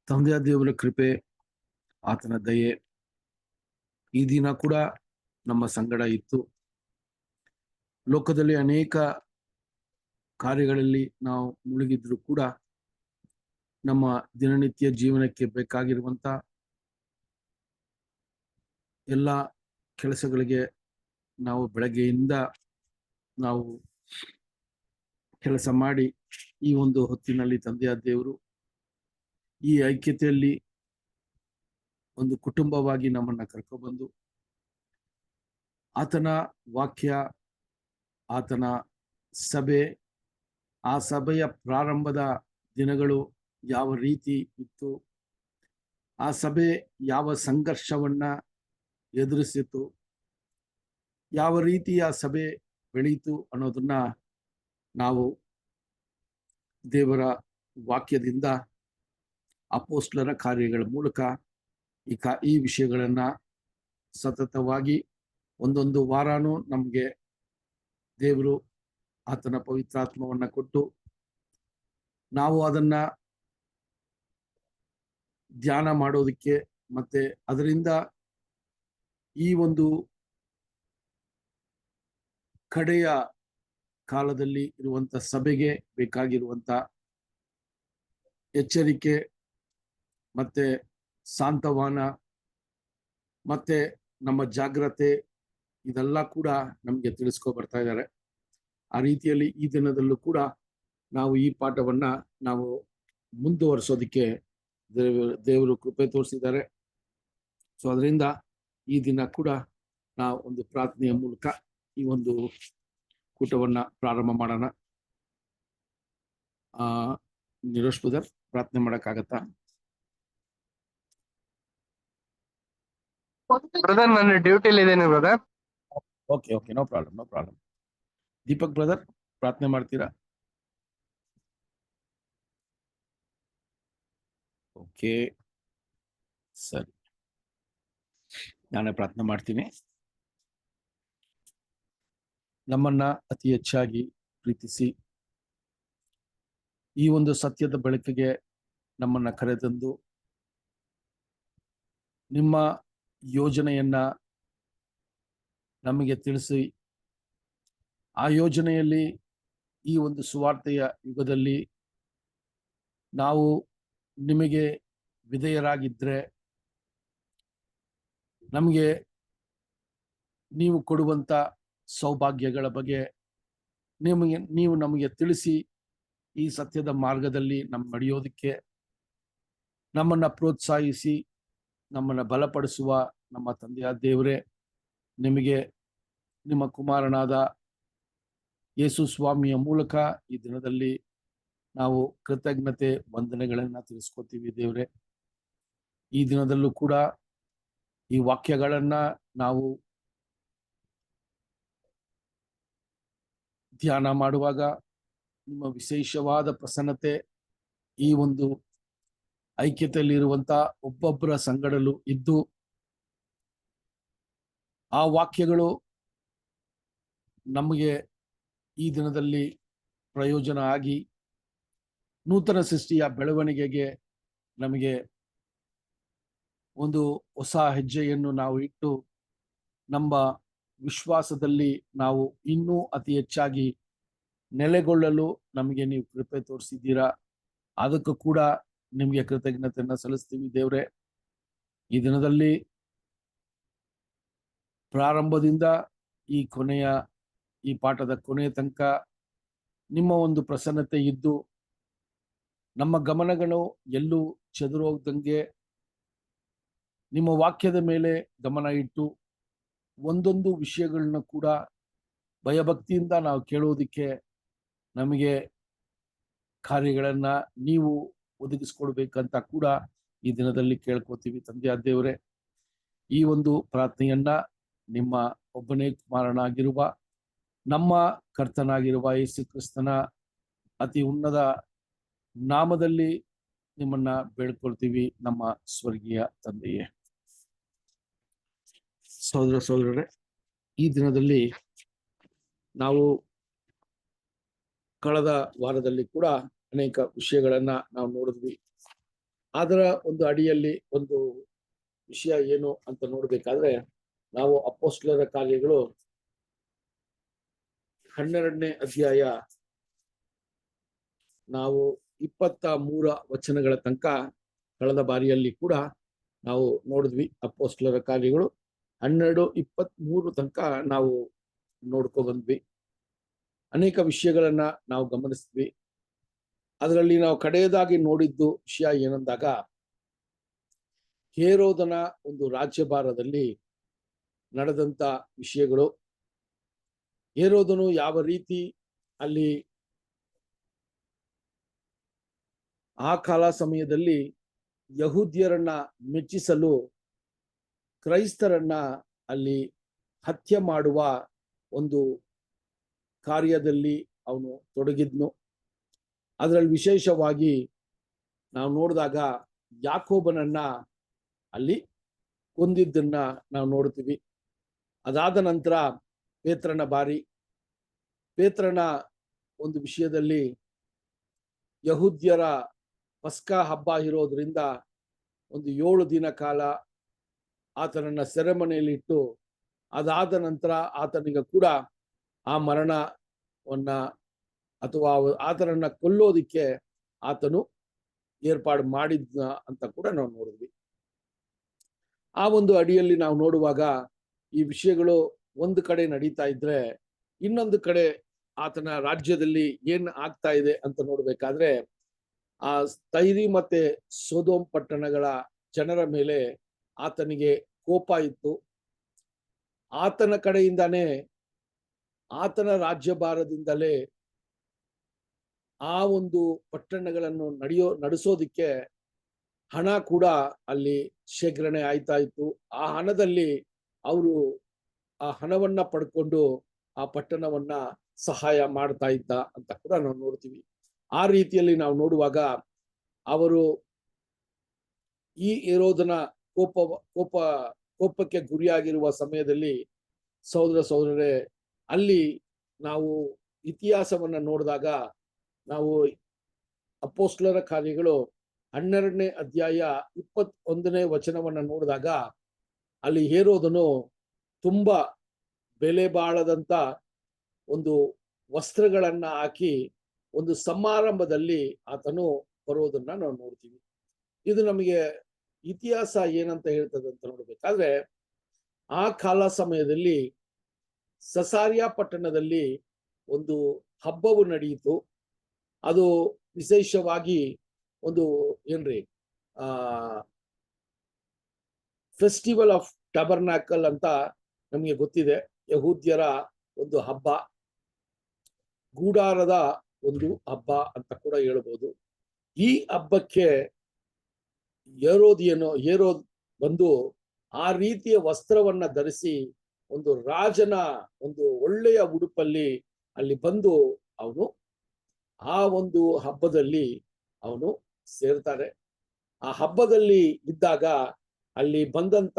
ತಂದೆಯ ದೇವರ ಕೃಪೆ, ಆತನ ದಯೆ ಈ ದಿನ ಕೂಡ ನಮ್ಮ ಸಂಗಡ ಇತ್ತು. ಲೋಕದಲ್ಲಿ ಅನೇಕ ಕಾರ್ಯಗಳಲ್ಲಿ ನಾವು ಮುಳುಗಿದ್ರು ಕೂಡ ನಮ್ಮ ದಿನನಿತ್ಯ ಜೀವನಕ್ಕೆ ಬೇಕಾಗಿರುವಂತ ಎಲ್ಲ ಕೆಲಸಗಳಿಗೆ ನಾವು ಬೆಳಗ್ಗೆಯಿಂದ ನಾವು ಕೆಲಸ ಮಾಡಿ ಈ ಒಂದು ಹೊತ್ತಿನಲ್ಲಿ ತಂದೆಯ ದೇವರು ಈ ಐಕ್ಯತೆಯಲ್ಲಿ ಒಂದು ಕುಟುಂಬವಾಗಿ ನಮ್ಮನ್ನ ಕರ್ಕೊಬಂದು ಆತನ ವಾಕ್ಯ, ಆತನ ಸಭೆ, ಆ ಸಭೆಯ ಪ್ರಾರಂಭದ ದಿನಗಳು ಯಾವ ರೀತಿ ಇತ್ತು, ಆ ಸಭೆ ಯಾವ ಸಂಘರ್ಷವನ್ನ ಎದುರಿಸಿತು, ಯಾವ ರೀತಿ ಆ ಸಭೆ ಬೆಳೀತು ಅನ್ನೋದನ್ನ ನಾವು ದೇವರ ವಾಕ್ಯದಿಂದ ಅಪೋಸ್ಟಲರ ಕಾರ್ಯಗಳ ಮೂಲಕ ಈ ವಿಷಯಗಳನ್ನ ಸತತವಾಗಿ ಒಂದೊಂದು ವಾರನೂ ನಮಗೆ ದೇವರು ಆತನ ಪವಿತ್ರಾತ್ಮವನ್ನ ಕೊಟ್ಟು ನಾವು ಅದನ್ನ ಧ್ಯಾನ ಮಾಡೋದಕ್ಕೆ ಮತ್ತೆ ಅದರಿಂದ ಈ ಒಂದು ಕಡೆಯ ಕಾಲದಲ್ಲಿ ಇರುವಂತ ಸಭೆಗೆ ಬೇಕಾಗಿರುವಂತ ಎಚ್ಚರಿಕೆ ಮತ್ತೆ ಸಾಂತ್ವನ ಮತ್ತೆ ನಮ್ಮ ಜಾಗ್ರತೆ ಇದೆಲ್ಲ ಕೂಡ ನಮ್ಗೆ ತಿಳಿಸ್ಕೊ ಬರ್ತಾ ಇದ್ದಾರೆ. ಆ ರೀತಿಯಲ್ಲಿ ಈ ದಿನದಲ್ಲೂ ಕೂಡ ನಾವು ಈ ಪಾಠವನ್ನ ನಾವು ಮುಂದುವರಿಸೋದಕ್ಕೆ ದೇವರು ಕೃಪೆ ತೋರಿಸಿದ್ದಾರೆ. ಸೊ ಅದರಿಂದ ಈ ದಿನ ಕೂಡ ನಾವು ಒಂದು ಪ್ರಾರ್ಥನೆಯ ಮೂಲಕ ಈ ಒಂದು ಕೂಟವನ್ನ ಪ್ರಾರಂಭ ಮಾಡೋಣ. ನಿರೋಶ್ ಬ್ರದರ್ ಪ್ರಾರ್ಥನೆ ಮಾಡಕ್ಕಾಗತ್ತಾ? ಬ್ರದರ್ ನನ್ನ ಡ್ಯೂಟಿಲಿ ಇದ್ದೇನೆ brother. Okay okay, no problem. Deepak brother ಪ್ರಾರ್ಥನೆ ಮಾಡ್ತೀರಾ? ಓಕೆ ಸರಿ, ನಾನೇ ಪ್ರಾರ್ಥನೆ ಮಾಡ್ತೀನಿ. ನಮ್ಮನ್ನ ಅತಿ ಹೆಚ್ಚಾಗಿ ಪ್ರೀತಿಸಿ ಈ ಒಂದು ಸತ್ಯದ ಬೆಳಕಿಗೆ ನಮ್ಮನ್ನ ಕರೆತಂದು ನಿಮ್ಮ ಯೋಜನೆಯನ್ನ ನಮಗೆ ತಿಳಿಸಿ ಆ ಯೋಜನೆಯಲ್ಲಿ ಈ ಒಂದು ಸುವಾರ್ತೆಯ ಯುಗದಲ್ಲಿ ನಾವು ನಿಮಗೆ ವಿಧೇಯರಾಗಿದ್ರೆ ನಮಗೆ ನೀವು ಕೊಡುವಂತ ಸೌಭಾಗ್ಯಗಳ ಬಗ್ಗೆ ನೀವು ನಮಗೆ ತಿಳಿಸಿ ಈ ಸತ್ಯದ ಮಾರ್ಗದಲ್ಲಿ ನಡೆಯೋದಕ್ಕೆ ನಮ್ಮನ್ನ ಪ್ರೋತ್ಸಾಹಿಸಿ ನಮ್ಮನ್ನ ಬಲಪಡಿಸುವ ನಮ್ಮ ತಂದೆಯ ದೇವರೇ, ನಿಮಗೆ ನಿಮ್ಮ ಕುಮಾರನಾದ ಯೇಸು ಸ್ವಾಮಿಯ ಮೂಲಕ ಈ ದಿನದಲ್ಲಿ ನಾವು ಕೃತಜ್ಞತೆ ವಂದನೆಗಳನ್ನ ತಿಳಿಸ್ಕೊತೀವಿ ದೇವರೇ. ಈ ದಿನದಲ್ಲೂ ಕೂಡ ಈ ವಾಕ್ಯಗಳನ್ನ ನಾವು ಧ್ಯಾನ ಮಾಡುವಾಗ ನಿಮ್ಮ ವಿಶೇಷವಾದ ಪ್ರಸನ್ನತೆ ಈ ಒಂದು ಐಕ್ಯತೆಯಲ್ಲಿರುವಂತ ಒಬ್ಬೊಬ್ಬರ ಸಂಗಡಲು ಇದ್ದು ಆ ವಾಕ್ಯಗಳು ನಮಗೆ ಈ ದಿನದಲ್ಲಿ ಪ್ರಯೋಜನ ಆಗಿ ನೂತನ ಸೃಷ್ಟಿಯ ಬೆಳವಣಿಗೆಗೆ ನಮಗೆ ಒಂದು ಹೊಸ ಹೆಜ್ಜೆಯನ್ನು ನಾವು ಇಟ್ಟು ನಮ್ಮ ವಿಶ್ವಾಸದಲ್ಲಿ ನಾವು ಇನ್ನೂ ಅತಿ ಹೆಚ್ಚಾಗಿ ನೆಲೆಗೊಳ್ಳಲು ನಮಗೆ ನೀವು ಕೃಪೆ ತೋರಿಸಿದ್ದೀರಾ. ಅದಕ್ಕೂ ಕೂಡ ನಿಮಗೆ ಕೃತಜ್ಞತೆಯನ್ನ ಸಲ್ಲಿಸ್ತೀವಿ ದೇವ್ರೆ. ಈ ದಿನದಲ್ಲಿ ಪ್ರಾರಂಭದಿಂದ ಈ ಪಾಠದ ಕೊನೆಯ ತನಕ ನಿಮ್ಮ ಒಂದು ಪ್ರಸನ್ನತೆ ಇದ್ದು ನಮ್ಮ ಗಮನಗಳು ಎಲ್ಲೂ ಚದುರೋಗ್ದಂಗೆ ನಿಮ್ಮ ವಾಕ್ಯದ ಮೇಲೆ ಗಮನ ಇಟ್ಟು ಒಂದೊಂದು ವಿಷಯಗಳನ್ನ ಕೂಡ ಭಯಭಕ್ತಿಯಿಂದ ನಾವು ಕೇಳೋದಿಕ್ಕೆ ನಮಗೆ ಕಾರ್ಯಗಳನ್ನ ನೀವು ಒದಗಿಸ್ಕೊಡ್ಬೇಕಂತ ಕೂಡ ಈ ದಿನದಲ್ಲಿ ಕೇಳ್ಕೊತೀವಿ ತಂದೆಯ ದೇವರೇ. ಈ ಒಂದು ಪ್ರಾರ್ಥನೆಯನ್ನ ನಿಮ್ಮ ಒಬ್ಬನೇ ಕುಮಾರನಾಗಿರುವ ನಮ್ಮ ಕರ್ತನಾಗಿರುವ ಯೇಸು ಕ್ರಿಸ್ತನ ಅತಿ ಉನ್ನತ ನಾಮದಲ್ಲಿ ನಿಮ್ಮನ್ನ ಬೇಡ್ಕೊಳ್ತೀವಿ ನಮ್ಮ ಸ್ವರ್ಗೀಯ ತಂದೆಯೇ. ಸಹೋದರರೇ, ಈ ದಿನದಲ್ಲಿ ನಾವು ಕಳೆದ ವಾರದಲ್ಲಿ ಕೂಡ ಅನೇಕ ವಿಷಯಗಳನ್ನ ನಾವು ನೋಡಿದ್ವಿ. ಅದರ ಒಂದು ಅಡಿಯಲ್ಲಿ ಒಂದು ವಿಷಯ ಏನು ಅಂತ ನೋಡ್ಬೇಕಾದ್ರೆ ನಾವು ಅಪೊಸ್ತಲರ ಕಾರ್ಯಗಳು 12ನೇ ಅಧ್ಯಾಯ ನಾವು 23 ವಚನಗಳ ತನಕ ಕಳೆದ ಬಾರಿಯಲ್ಲಿ ಕೂಡ ನಾವು ನೋಡಿದ್ವಿ. ಅಪೊಸ್ತಲರ ಕಾರ್ಯಗಳು 12-23 ತನಕ ನಾವು ನೋಡ್ಕೊ ಬಂದ್ವಿ. ಅನೇಕ ವಿಷಯಗಳನ್ನ ನಾವು ಗಮನಿಸಿದ್ವಿ. ಅದರಲ್ಲಿ ನಾವು ಕಡೆಯದಾಗಿ ನೋಡಿದ್ದು ವಿಷಯ ಏನಂದಾಗ ಹೇರೋದನ ಒಂದು ರಾಜ್ಯಭಾರದಲ್ಲಿ ನಡೆದಂತ ವಿಷಯಗಳು. ಹೇರೋದನು ಯಾವ ರೀತಿ ಅಲ್ಲಿ ಆ ಕಾಲ ಸಮಯದಲ್ಲಿ ಯಹೂದ್ಯರನ್ನ ಮೆಚ್ಚಿಸಲು ಕ್ರೈಸ್ತರನ್ನ ಅಲ್ಲಿ ಹತ್ಯೆ ಮಾಡುವ ಒಂದು ಕಾರ್ಯದಲ್ಲಿ ಅವನು ತೊಡಗಿದ್ನು. ಅದರಲ್ಲಿ ವಿಶೇಷವಾಗಿ ನಾವು ನೋಡಿದಾಗ ಯಾಕೋಬನನ್ನ ಅಲ್ಲಿ ಕೊಂದಿದ್ದನ್ನ ನಾವು ನೋಡ್ತೀವಿ. ಅದಾದ ನಂತರ ಪೇತ್ರನ ಒಂದು ವಿಷಯದಲ್ಲಿ ಯಹೂದ್ಯರ ಪಸ್ಕಾ ಹಬ್ಬ ಇರೋದ್ರಿಂದ ಒಂದು 7 ದಿನ ಕಾಲ ಆತನನ್ನ ಸೆರೆಮನೆಯಲ್ಲಿ ಇಟ್ಟು ಅದಾದ ನಂತರ ಆತನಿಗೆ ಕೂಡ ಆ ಮರಣವನ್ನ ಅಥವಾ ಆತನನ್ನ ಕೊಲ್ಲೋದಿಕ್ಕೆ ಆತನು ಏರ್ಪಾಡು ಮಾಡಿದ್ನ ಅಂತ ಕೂಡ ನಾವು ನೋಡಿದ್ವಿ. ಆ ಒಂದು ಅಡಿಯಲ್ಲಿ ನಾವು ನೋಡುವಾಗ ಈ ವಿಷಯಗಳು ಒಂದು ಕಡೆ ನಡೀತಾ ಇದ್ರೆ ಇನ್ನೊಂದು ಕಡೆ ಆತನ ರಾಜ್ಯದಲ್ಲಿ ಏನ್ ಆಗ್ತಾ ಇದೆ ಅಂತ ನೋಡ್ಬೇಕಾದ್ರೆ ಆ ತೈರಿ ಮತ್ತೆ ಸೊದೋಮ್ ಪಟ್ಟಣಗಳ ಜನರ ಮೇಲೆ ಆತನಿಗೆ ಕೋಪ ಇತ್ತು. ಆತನ ಕಡೆಯಿಂದಾನೇ ಆತನ ರಾಜ್ಯಭಾರದಿಂದಲೇ ಆ ಒಂದು ಪಟ್ಟಣಗಳನ್ನು ನಡೆಸೋದಿಕ್ಕೆ ಹಣ ಕೂಡ ಅಲ್ಲಿ ಶೇಖರಣೆ ಆಯ್ತಾ ಇತ್ತು. ಆ ಹಣದಲ್ಲಿ ಅವರು ಆ ಹಣವನ್ನ ಪಡ್ಕೊಂಡು ಆ ಪಟ್ಟಣವನ್ನ ಸಹಾಯ ಮಾಡ್ತಾ ಇದ್ದ ಅಂತ ಕೂಡ ನಾವು ನೋಡ್ತೀವಿ. ಆ ರೀತಿಯಲ್ಲಿ ನಾವು ನೋಡುವಾಗ ಅವರು ಈ ಹೇರೋದನ ಕೋಪಕ್ಕೆ ಗುರಿಯಾಗಿರುವ ಸಮಯದಲ್ಲಿ ಸಹೋದರರೇ, ಅಲ್ಲಿ ನಾವು ಇತಿಹಾಸವನ್ನ ನೋಡಿದಾಗ ನಾವು ಅಪೊಸ್ತಲರ ಕಾರ್ಯಗಳು 12ನೇ ಅಧ್ಯಾಯ 21ನೇ ವಚನವನ್ನ ನೋಡಿದಾಗ ಅಲ್ಲಿ ಹೇರೋದನು ತುಂಬಾ ಬೆಲೆ ಬಾಳದಂತ ಒಂದು ವಸ್ತ್ರಗಳನ್ನ ಹಾಕಿ ಒಂದು ಸಮಾರಂಭದಲ್ಲಿ ಆತನು ಬರೋದನ್ನ ನಾವು ನೋಡ್ತೀವಿ. ಇದು ನಮಗೆ ಇತಿಹಾಸ ಏನಂತ ಹೇಳ್ತದೆ ಅಂತ ನೋಡ್ಬೇಕಾದ್ರೆ ಆ ಕಾಲ ಸಮಯದಲ್ಲಿ ಸಸಾರಿಯಾ ಪಟ್ಟಣದಲ್ಲಿ ಒಂದು ಹಬ್ಬವು ನಡೆಯಿತು. ಅದು ವಿಶೇಷವಾಗಿ ಒಂದು ಏನ್ರಿ ಫೆಸ್ಟಿವಲ್ ಆಫ್ ಟಬರ್ನಾಕಲ್ ಅಂತ ನಮಗೆ ಗೊತ್ತಿದೆ. ಯಹೂದ್ಯರ ಒಂದು ಹಬ್ಬ, ಗೂಡಾರದ ಒಂದು ಹಬ್ಬ ಅಂತ ಕೂಡ ಹೇಳ್ಬೋದು. ಈ ಹಬ್ಬಕ್ಕೆ ಹೇರೋದ್ ಬಂದು ಆ ರೀತಿಯ ವಸ್ತ್ರವನ್ನ ಧರಿಸಿ ಒಂದು ರಾಜನ ಒಂದು ಒಳ್ಳೆಯ ಉಡುಪಲ್ಲಿ ಅಲ್ಲಿ ಬಂದು ಅವನು ಆ ಒಂದು ಹಬ್ಬದಲ್ಲಿ ಅವನು ಸೇರ್ತಾರೆ. ಆ ಹಬ್ಬದಲ್ಲಿ ಇದ್ದಾಗ ಅಲ್ಲಿ ಬಂದಂತ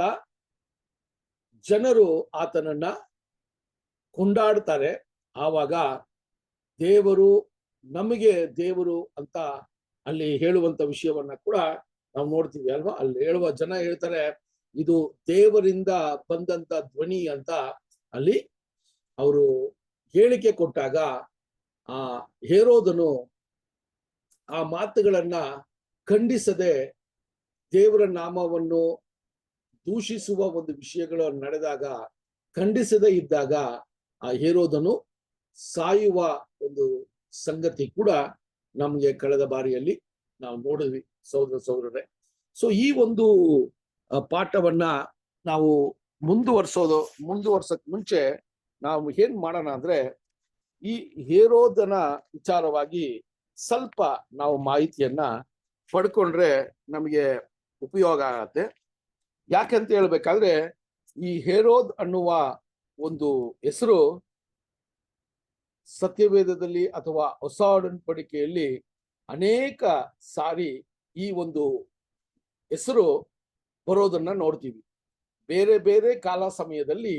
ಜನರು ಆತನನ್ನ ಕೊಂಡಾಡ್ತಾರೆ. ಆವಾಗ ದೇವರು ನಮಗೆ ದೇವರು ಅಂತ ಅಲ್ಲಿ ಹೇಳುವಂತ ವಿಷಯವನ್ನ ಕೂಡ ನಾವು ನೋಡ್ತೀವಿ ಅಲ್ವಾ. ಅಲ್ಲಿ ಹೇಳುವ ಜನ ಹೇಳ್ತಾರೆ, ಇದು ದೇವರಿಂದ ಬಂದಂತ ಧ್ವನಿ ಅಂತ ಅಲ್ಲಿ ಅವರು ಹೇಳಿಕೆ ಕೊಟ್ಟಾಗ ಆ ಹೇರೋದನು ಆ ಮಾತುಗಳನ್ನ ಖಂಡಿಸದೆ ದೇವರ ನಾಮವನ್ನು ದೂಷಿಸುವ ಒಂದು ವಿಷಯಗಳು ನಡೆದಾಗ ಖಂಡಿಸದೇ ಇದ್ದಾಗ ಆ ಹೇರೋದನು ಸಾಯುವ ಒಂದು ಸಂಗತಿ ಕೂಡ ನಮ್ಗೆ ಕಳೆದ ಬಾರಿಯಲ್ಲಿ ನಾವು ನೋಡಿದ್ವಿ ಸಹೋದರರೇ. ಸೊ ಈ ಒಂದು ಪಾಠವನ್ನ ನಾವು ಮುಂದುವರ್ಸಕ್ ಮುಂಚೆ ನಾವು ಏನ್ ಮಾಡೋಣ ಅಂದ್ರೆ ಈ ಹೇರೋದನ ವಿಚಾರವಾಗಿ ಸ್ವಲ್ಪ ನಾವು ಮಾಹಿತಿಯನ್ನ ಪಡ್ಕೊಂಡ್ರೆ ನಮಗೆ ಉಪಯೋಗ ಆಗತ್ತೆ. ಯಾಕಂತ ಹೇಳ್ಬೇಕಾದ್ರೆ ಈ ಹೇರೋದ್ ಅನ್ನುವ ಒಂದು ಹೆಸರು ಸತ್ಯವೇದದಲ್ಲಿ ಅಥವಾ ಹೊಸ ಒಡಂಬಡಿಕೆಯಲ್ಲಿ ಅನೇಕ ಸಾರಿ ಈ ಒಂದು ಹೆಸರು ಬರೋದನ್ನ ನೋಡ್ತೀವಿ. ಬೇರೆ ಬೇರೆ ಕಾಲ ಸಮಯದಲ್ಲಿ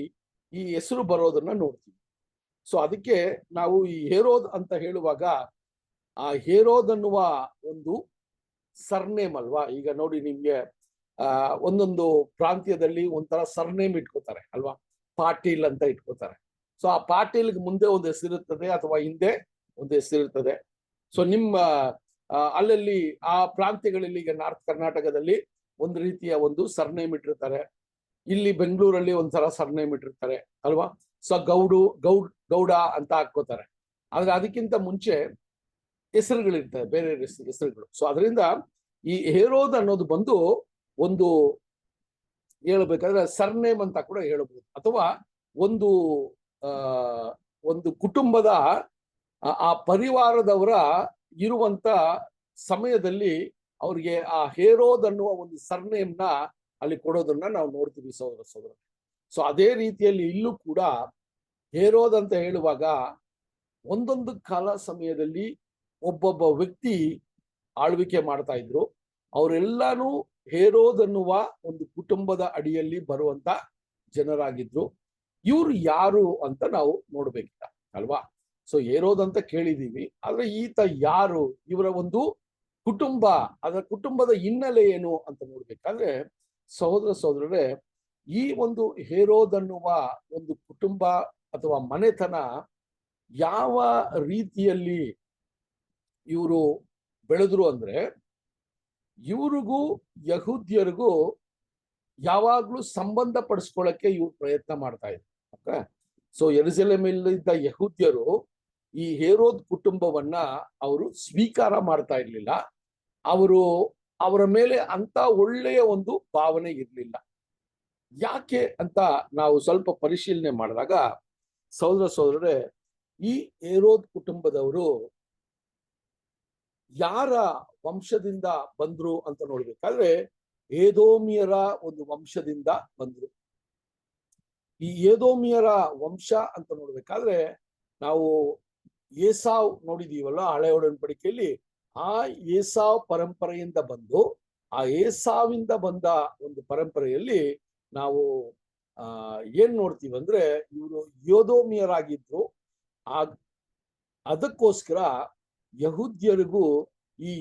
ಈ ಹೆಸರು ಬರೋದನ್ನ ನೋಡ್ತೀವಿ. ಸೊ ಅದಕ್ಕೆ ನಾವು ಈ ಹೇರೋದ್ ಅಂತ ಹೇಳುವಾಗ ಆ ಹೇರೋದ್ ಅನ್ನುವ ಒಂದು ಸರ್ನೇಮ್ ಅಲ್ವಾ. ಈಗ ನೋಡಿ ನಿಮ್ಗೆ ಒಂದೊಂದು ಪ್ರಾಂತ್ಯದಲ್ಲಿ ಒಂಥರ ಸರ್ನೇಮ್ ಇಟ್ಕೋತಾರೆ ಅಲ್ವಾ. ಪಾಟೀಲ್ ಅಂತ ಇಟ್ಕೋತಾರೆ. ಸೊ ಆ ಪಾಟೀಲ್ಗೆ ಮುಂದೆ ಒಂದು ಹೆಸರಿರ್ತದೆ ಅಥವಾ ಹಿಂದೆ ಒಂದು ಹೆಸರಿರ್ತದೆ. ಸೊ ನಿಮ್ಮ ಅಲ್ಲಲ್ಲಿ ಆ ಪ್ರಾಂತ್ಯಗಳಲ್ಲಿ ಈಗ ನಾರ್ತ್ ಕರ್ನಾಟಕದಲ್ಲಿ ಒಂದು ರೀತಿಯ ಒಂದು ಸರ್ನೇಮ್ ಇಟ್ಟಿರ್ತಾರೆ. ಇಲ್ಲಿ ಬೆಂಗಳೂರಲ್ಲಿ ಒಂಥರ ಸರ್ನೇಮ್ ಇಟ್ಟಿರ್ತಾರೆ ಅಲ್ವಾ. ಸೊ ಗೌಡ ಅಂತ ಹಾಕೋತಾರೆ. ಆದ್ರೆ ಅದಕ್ಕಿಂತ ಮುಂಚೆ ಹೆಸರುಗಳಿರ್ತವೆ, ಬೇರೆ ಹೆಸರುಗಳು. ಸೊ ಅದರಿಂದ ಈ ಹೇರೋದ್ ಅನ್ನೋದು ಬಂದು ಒಂದು ಹೇಳ್ಬೇಕಾದ್ರೆ ಸರ್ನೇಮ್ ಅಂತ ಕೂಡ ಹೇಳಬಹುದು. ಅಥವಾ ಒಂದು ಒಂದು ಕುಟುಂಬದ ಆ ಪರಿವಾರದವರ ಇರುವಂತ ಸಮಯದಲ್ಲಿ ಅವ್ರಿಗೆ ಆ ಹೇರೋದ್ ಅನ್ನುವ ಒಂದು ಸರ್ನೇಮ್ನ ಅಲ್ಲಿ ಕೊಡೋದನ್ನ ನಾವು ನೋಡ್ತೀವಿ ಸಹೋದರ. ಸೊ ಅದೇ ರೀತಿಯಲ್ಲಿ ಇಲ್ಲೂ ಕೂಡ ಹೇರೋದ್ ಅಂತ ಹೇಳುವಾಗ ಒಂದೊಂದು ಕಾಲ ಸಮಯದಲ್ಲಿ ಒಬ್ಬೊಬ್ಬ ವ್ಯಕ್ತಿ ಆಳ್ವಿಕೆ ಮಾಡ್ತಾ ಇದ್ರು. ಅವರೆಲ್ಲಾನು ಹೇರೋದ್ ಅನ್ನುವ ಒಂದು ಕುಟುಂಬದ ಅಡಿಯಲ್ಲಿ ಬರುವಂತ ಜನರಾಗಿದ್ರು. ಇವ್ರು ಯಾರು ಅಂತ ನಾವು ನೋಡ್ಬೇಕಿಲ್ಲ ಅಲ್ವಾ. ಸೊ ಹೇರೋದ್ ಅಂತ ಕೇಳಿದೀವಿ, ಆದ್ರೆ ಈತ ಯಾರು, ಇವರ ಒಂದು ಕುಟುಂಬ, ಅದರ ಕುಟುಂಬದ ಹಿನ್ನೆಲೆ ಏನು ಅಂತ ನೋಡ್ಬೇಕಾದ್ರೆ ಸಹೋದರರೇ, ಈ ಒಂದು ಹೇರೋದ್ ಅನ್ನುವ ಒಂದು ಕುಟುಂಬ ಅಥವಾ ಮನೆತನ ಯಾವ ರೀತಿಯಲ್ಲಿ ಇವರು ಬೆಳೆದ್ರು ಅಂದ್ರೆ, ಇವ್ರಿಗೂ ಯಹೂದ್ಯರಿಗೂ ಯಾವಾಗ್ಲೂ ಸಂಬಂಧ ಪಡಿಸ್ಕೊಳ್ಳಕ್ಕೆ ಇವ್ರು ಪ್ರಯತ್ನ ಮಾಡ್ತಾ ಇದ್ರು. ಓಕೆ. ಸೊ ಯೆರೂಸಲೇಮಿನಲ್ಲಿದ್ದ ಯಹೂದ್ಯರು ಈ ಹೇರೋದ್ ಕುಟುಂಬವನ್ನ ಅವರು ಸ್ವೀಕಾರ ಮಾಡ್ತಾ ಇರ್ಲಿಲ್ಲ. ಅವರ ಮೇಲೆ ಅಂತ ಒಳ್ಳೆಯ ಒಂದು ಭಾವನೆ ಇರ್ಲಿಲ್ಲ. ಯಾಕೆ ಅಂತ ನಾವು ಸ್ವಲ್ಪ ಪರಿಶೀಲನೆ ಮಾಡಿದಾಗ ಸಹೋದರರೇ, ಈ ಹೇರೋದ್ ಕುಟುಂಬದವರು ಯಾರ ವಂಶದಿಂದ ಬಂದ್ರು ಅಂತ ನೋಡ್ಬೇಕಾದ್ರೆ ಏದೋಮಿಯರ ಒಂದು ವಂಶದಿಂದ ಬಂದ್ರು. ಈ ಏದೋಮಿಯರ ವಂಶ ಅಂತ ನೋಡ್ಬೇಕಾದ್ರೆ ನಾವು ಏಸಾವ್ ನೋಡಿದೀವಲ್ಲ ಹಳೆ ಒಡன்பಡಿಕೆಯಲ್ಲಿ. ಆ ಏಸಾವ್ ಪರಂಪರೆಯಿಂದ ಬಂದು ಆ ಏಸಾವಿಂದ ಬಂದ ಒಂದು ಪರಂಪರೆಯಲ್ಲಿ ನಾವು ಏನ್ ನೋಡ್ತೀವಂದ್ರೆ ಇವರು ಯೋದೋಮಿಯರಾಗಿದ್ರು. ಅದಕ್ಕೋಸ್ಕರ ಯಹೂದ್ಯರಿಗೂ ಈ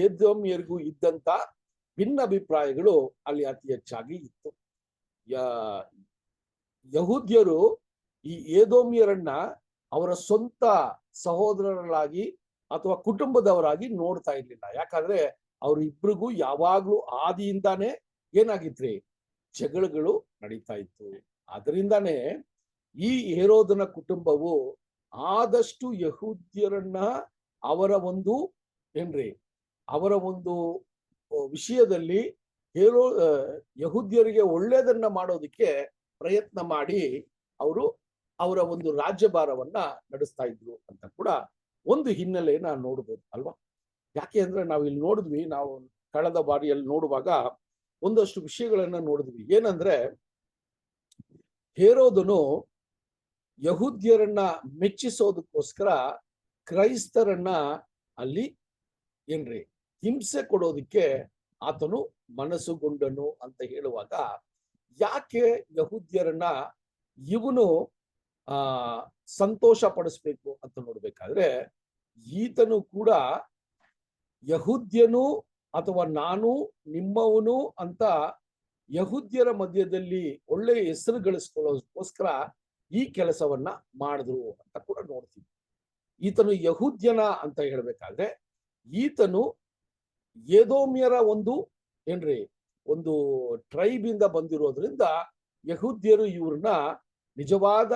ಏದೋಮಿಯರಿಗೂ ಇದ್ದಂತ ಭಿನ್ನಾಭಿಪ್ರಾಯಗಳು ಅಲ್ಲಿ ಅತಿ ಹೆಚ್ಚಾಗಿ ಇತ್ತು. ಯಹೂದ್ಯರು ಈ ಏದೋಮಿಯರನ್ನ ಅವರ ಸ್ವಂತ ಸಹೋದರರಾಗಿ ಅಥವಾ ಕುಟುಂಬದವರಾಗಿ ನೋಡ್ತಾ ಇರ್ಲಿಲ್ಲ. ಯಾಕಂದ್ರೆ ಅವ್ರಿಬ್ರಿಗೂ ಯಾವಾಗ್ಲೂ ಆದಿಯಿಂದಾನೇ ಏನಾಗಿತ್ರಿ, ಜಗಳಗಳು ನಡೀತಾ ಇತ್ತು. ಅದರಿಂದಾನೇ ಈ ಹೇರೋದನ ಕುಟುಂಬವು ಆದಷ್ಟು ಯಹೂದ್ಯರನ್ನ ಅವರ ಒಂದು ವಿಷಯದಲ್ಲಿ ಯಹೂದ್ಯರಿಗೆ ಒಳ್ಳೇದನ್ನ ಮಾಡೋದಕ್ಕೆ ಪ್ರಯತ್ನ ಮಾಡಿ ಅವರ ಒಂದು ರಾಜ್ಯಭಾರವನ್ನ ನಡೆಸ್ತಾ ಇದ್ರು ಅಂತ ಕೂಡ ಒಂದು ಹಿನ್ನೆಲೆಯನ್ನ ನೋಡ್ಬೋದು ಅಲ್ವಾ. ಯಾಕೆ ಅಂದ್ರೆ ನಾವು ಇಲ್ಲಿ ನೋಡಿದ್ವಿ, ನಾವು ಕಳೆದ ಬಾರಿಯಲ್ಲಿ ನೋಡುವಾಗ ಒಂದಷ್ಟು ವಿಷಯಗಳನ್ನ ನೋಡಿದ್ವಿ. ಏನಂದ್ರೆ ಹೇರೋದನು ಯಹೂದ್ಯರನ್ನ ಮೆಚ್ಚಿಸೋದಕ್ಕೋಸ್ಕರ ಕ್ರೈಸ್ತರನ್ನ ಅಲ್ಲಿ ಹಿಂಸೆ ಕೊಡೋದಿಕ್ಕೆ ಆತನು ಮನಸ್ಸುಗೊಂಡನು ಅಂತ ಹೇಳುವಾಗ, ಯಾಕೆ ಯಹೂದ್ಯರನ್ನ ಇವನು ಸಂತೋಷ ಪಡಿಸ್ಬೇಕು ಅಂತ ನೋಡ್ಬೇಕಾದ್ರೆ, ಈತನು ಕೂಡ ಯಹೂದ್ಯನು ಅಥವಾ ನಾನು ನಿಮ್ಮವನು ಅಂತ ಯಹೂದ್ಯರ ಮಧ್ಯದಲ್ಲಿ ಒಳ್ಳೆಯ ಹೆಸರು ಗಳಿಸ್ಕೊಳ್ಳೋದಕ್ಕೋಸ್ಕರ ಈ ಕೆಲಸವನ್ನ ಮಾಡಿದ್ರು ಅಂತ ಕೂಡ ನೋಡ್ತೀವಿ. ಈತನು ಯಹೂದ್ಯನ ಅಂತ ಹೇಳ್ಬೇಕಾದ್ರೆ ಈತನು ಏದೋಮ್ಯರ ಒಂದು ಟ್ರೈಬ್ ಇಂದ ಬಂದಿರೋದ್ರಿಂದ ಯಹೂದ್ಯರು ಇವ್ರನ್ನ ನಿಜವಾದ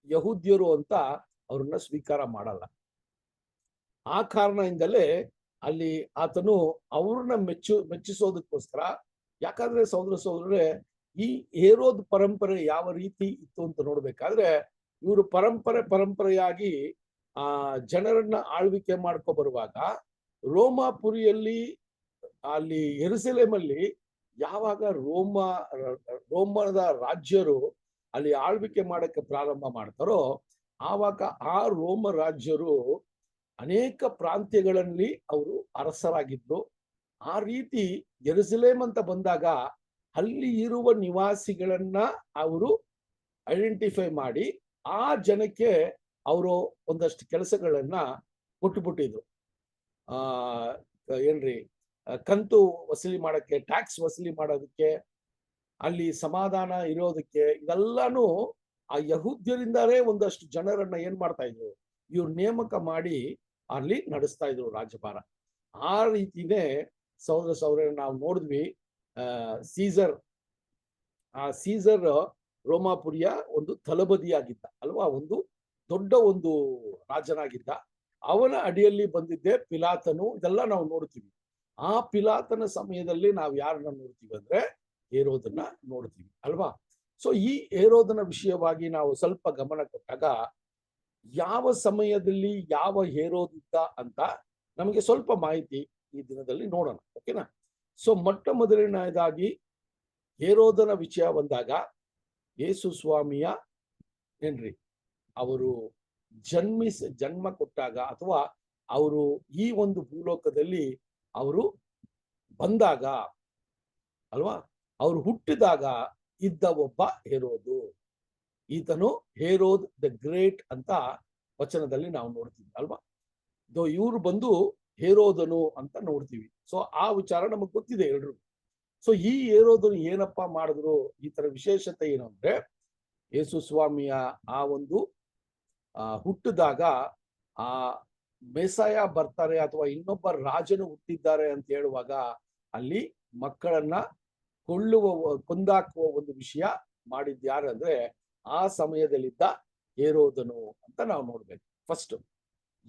ಯಹೂದ್ಯರು ಅಂತ ಅವ್ರನ್ನ ಸ್ವೀಕಾರ ಮಾಡಲ್ಲ. ಆ ಕಾರಣದಿಂದಲೇ ಅಲ್ಲಿ ಆತನು ಅವ್ರನ್ನ ಮೆಚ್ಚಿಸೋದಕ್ಕೋಸ್ಕರ, ಯಾಕಂದ್ರೆ ಸಹೋದರರೇ, ಈ ಹೇರೋದ್ ಪರಂಪರೆ ಯಾವ ರೀತಿ ಇತ್ತು ಅಂತ ನೋಡ್ಬೇಕಾದ್ರೆ, ಇವರು ಪರಂಪರೆಯಾಗಿ ಜನರನ್ನ ಆಳ್ವಿಕೆ ಮಾಡ್ಕೊ ಬರುವಾಗ ರೋಮಾಪುರಿಯಲ್ಲಿ ಅಲ್ಲಿ ಯೆರೂಸಲೇಮಲ್ಲಿ ಯಾವಾಗ ರೋಮದ ರಾಜ್ಯರು ಅಲ್ಲಿ ಆಳ್ವಿಕೆ ಮಾಡಕ್ಕೆ ಪ್ರಾರಂಭ ಮಾಡ್ತಾರೋ ಆವಾಗ ಆ ರೋಮ ರಾಜ್ಯರು ಅನೇಕ ಪ್ರಾಂತ್ಯಗಳಲ್ಲಿ ಅವರು ಅರಸರಾಗಿದ್ರು. ಆ ರೀತಿ ಯೆರೂಸಲೇಮ್ ಅಂತ ಬಂದಾಗ ಅಲ್ಲಿ ಇರುವ ನಿವಾಸಿಗಳನ್ನ ಅವರು ಐಡೆಂಟಿಫೈ ಮಾಡಿ ಆ ಜನಕ್ಕೆ ಅವರು ಒಂದಷ್ಟು ಕೆಲಸಗಳನ್ನ ಕೊಟ್ಟುಬಿಟ್ಟಿದ್ರು. ಕಂತು ವಸೂಲಿ ಮಾಡಕ್ಕೆ, ಟ್ಯಾಕ್ಸ್ ವಸೂಲಿ ಮಾಡೋದಕ್ಕೆ, ಅಲ್ಲಿ ಸಮಾಧಾನ ಇರೋದಕ್ಕೆ, ಇದೆಲ್ಲಾನು ಆ ಯಹೂದ್ಯರಿಂದಾನೇ ಒಂದಷ್ಟು ಜನರನ್ನ ಏನ್ ಮಾಡ್ತಾ ಇದ್ರು, ಇವ್ರು ನೇಮಕ ಮಾಡಿ ಅಲ್ಲಿ ನಡೆಸ್ತಾ ಇದ್ರು ರಾಜ್ಯಭಾರ. ಆ ರೀತಿನೇ ಸಹೋದರ ನಾವು ನೋಡಿದ್ವಿ. ಸೀಸರ್ ರೋಮಾಪುರಿಯ ಒಂದು ತಲಬದಿಯಾಗಿದ್ದ ಅಲ್ವಾ, ಒಂದು ದೊಡ್ಡ ಒಂದು ರಾಜನಾಗಿದ್ದ. ಅವನ ಅಡಿಯಲ್ಲಿ ಬಂದಿದ್ದೆ ಪಿಲಾತನು. ಇದೆಲ್ಲ ನಾವು ನೋಡ್ತೀವಿ. ಆ ಪಿಲಾತನ ಸಮಯದಲ್ಲಿ ನಾವು ಯಾರನ್ನ ನೋಡ್ತೀವಿ ಅಂದ್ರೆ ಹೇರೋದನ್ನ ನೋಡ್ತೀವಿ ಅಲ್ವಾ. ಸೊ ಈ ಹೇರೋದನ ವಿಷಯವಾಗಿ ನಾವು ಸ್ವಲ್ಪ ಗಮನ ಕೊಟ್ಟಾಗ ಯಾವ ಸಮಯದಲ್ಲಿ ಯಾವ ಹೇರೋದಿದ್ದ ಅಂತ ನಮಗೆ ಸ್ವಲ್ಪ ಮಾಹಿತಿ ಈ ದಿನದಲ್ಲಿ ನೋಡೋಣ, ಓಕೆನಾ. ಸೊ ಮೊಟ್ಟ ಮೊದಲನೇದಾಗಿ ಹೇರೋದನ ವಿಷಯ ಬಂದಾಗ, ಯೇಸು ಸ್ವಾಮಿಯ ಏನ್ರಿ ಅವರು ಜನ್ಮ ಕೊಟ್ಟಾಗ ಅಥವಾ ಅವರು ಈ ಒಂದು ಭೂಲೋಕದಲ್ಲಿ ಅವರು ಬಂದಾಗ ಅಲ್ವಾ, ಅವರು ಹುಟ್ಟಿದಾಗ ಇದ್ದ ಒಬ್ಬ ಹೇರೋದು. ಈತನು ಹೇರೋದ್ ದ ಗ್ರೇಟ್ ಅಂತ ವಚನದಲ್ಲಿ ನಾವು ನೋಡ್ತೀವಿ ಅಲ್ವಾ. ಇವರು ಬಂದು ಹೇರೋದನು ಅಂತ ನೋಡ್ತೀವಿ. ಸೊ ಆ ವಿಚಾರ ನಮಗ್ ಗೊತ್ತಿದೆ ಎಲ್ರು. ಸೊ ಈ ಹೇರೋದನು ಏನಪ್ಪ ಮಾಡಿದ್ರು, ಈ ತರ ವಿಶೇಷತೆ ಏನು ಅಂದ್ರೆ, ಯೇಸು ಸ್ವಾಮಿಯ ಆ ಒಂದು ಹುಟ್ಟಿದಾಗ ಆ ಮೆಸಾಯ ಬರ್ತಾರೆ ಅಥವಾ ಇನ್ನೊಬ್ಬ ರಾಜನು ಹುಟ್ಟಿದ್ದಾರೆ ಅಂತ ಹೇಳುವಾಗ ಅಲ್ಲಿ ಮಕ್ಕಳನ್ನ ಕೊಂದಾಕುವ ಒಂದು ವಿಷಯ ಮಾಡಿದ್ಯಾರಂದ್ರೆ ಆ ಸಮಯದಲ್ಲಿದ್ದ ಹೇರೋದನು ಅಂತ ನಾವು ನೋಡ್ಬೇಕು. ಫಸ್ಟ್.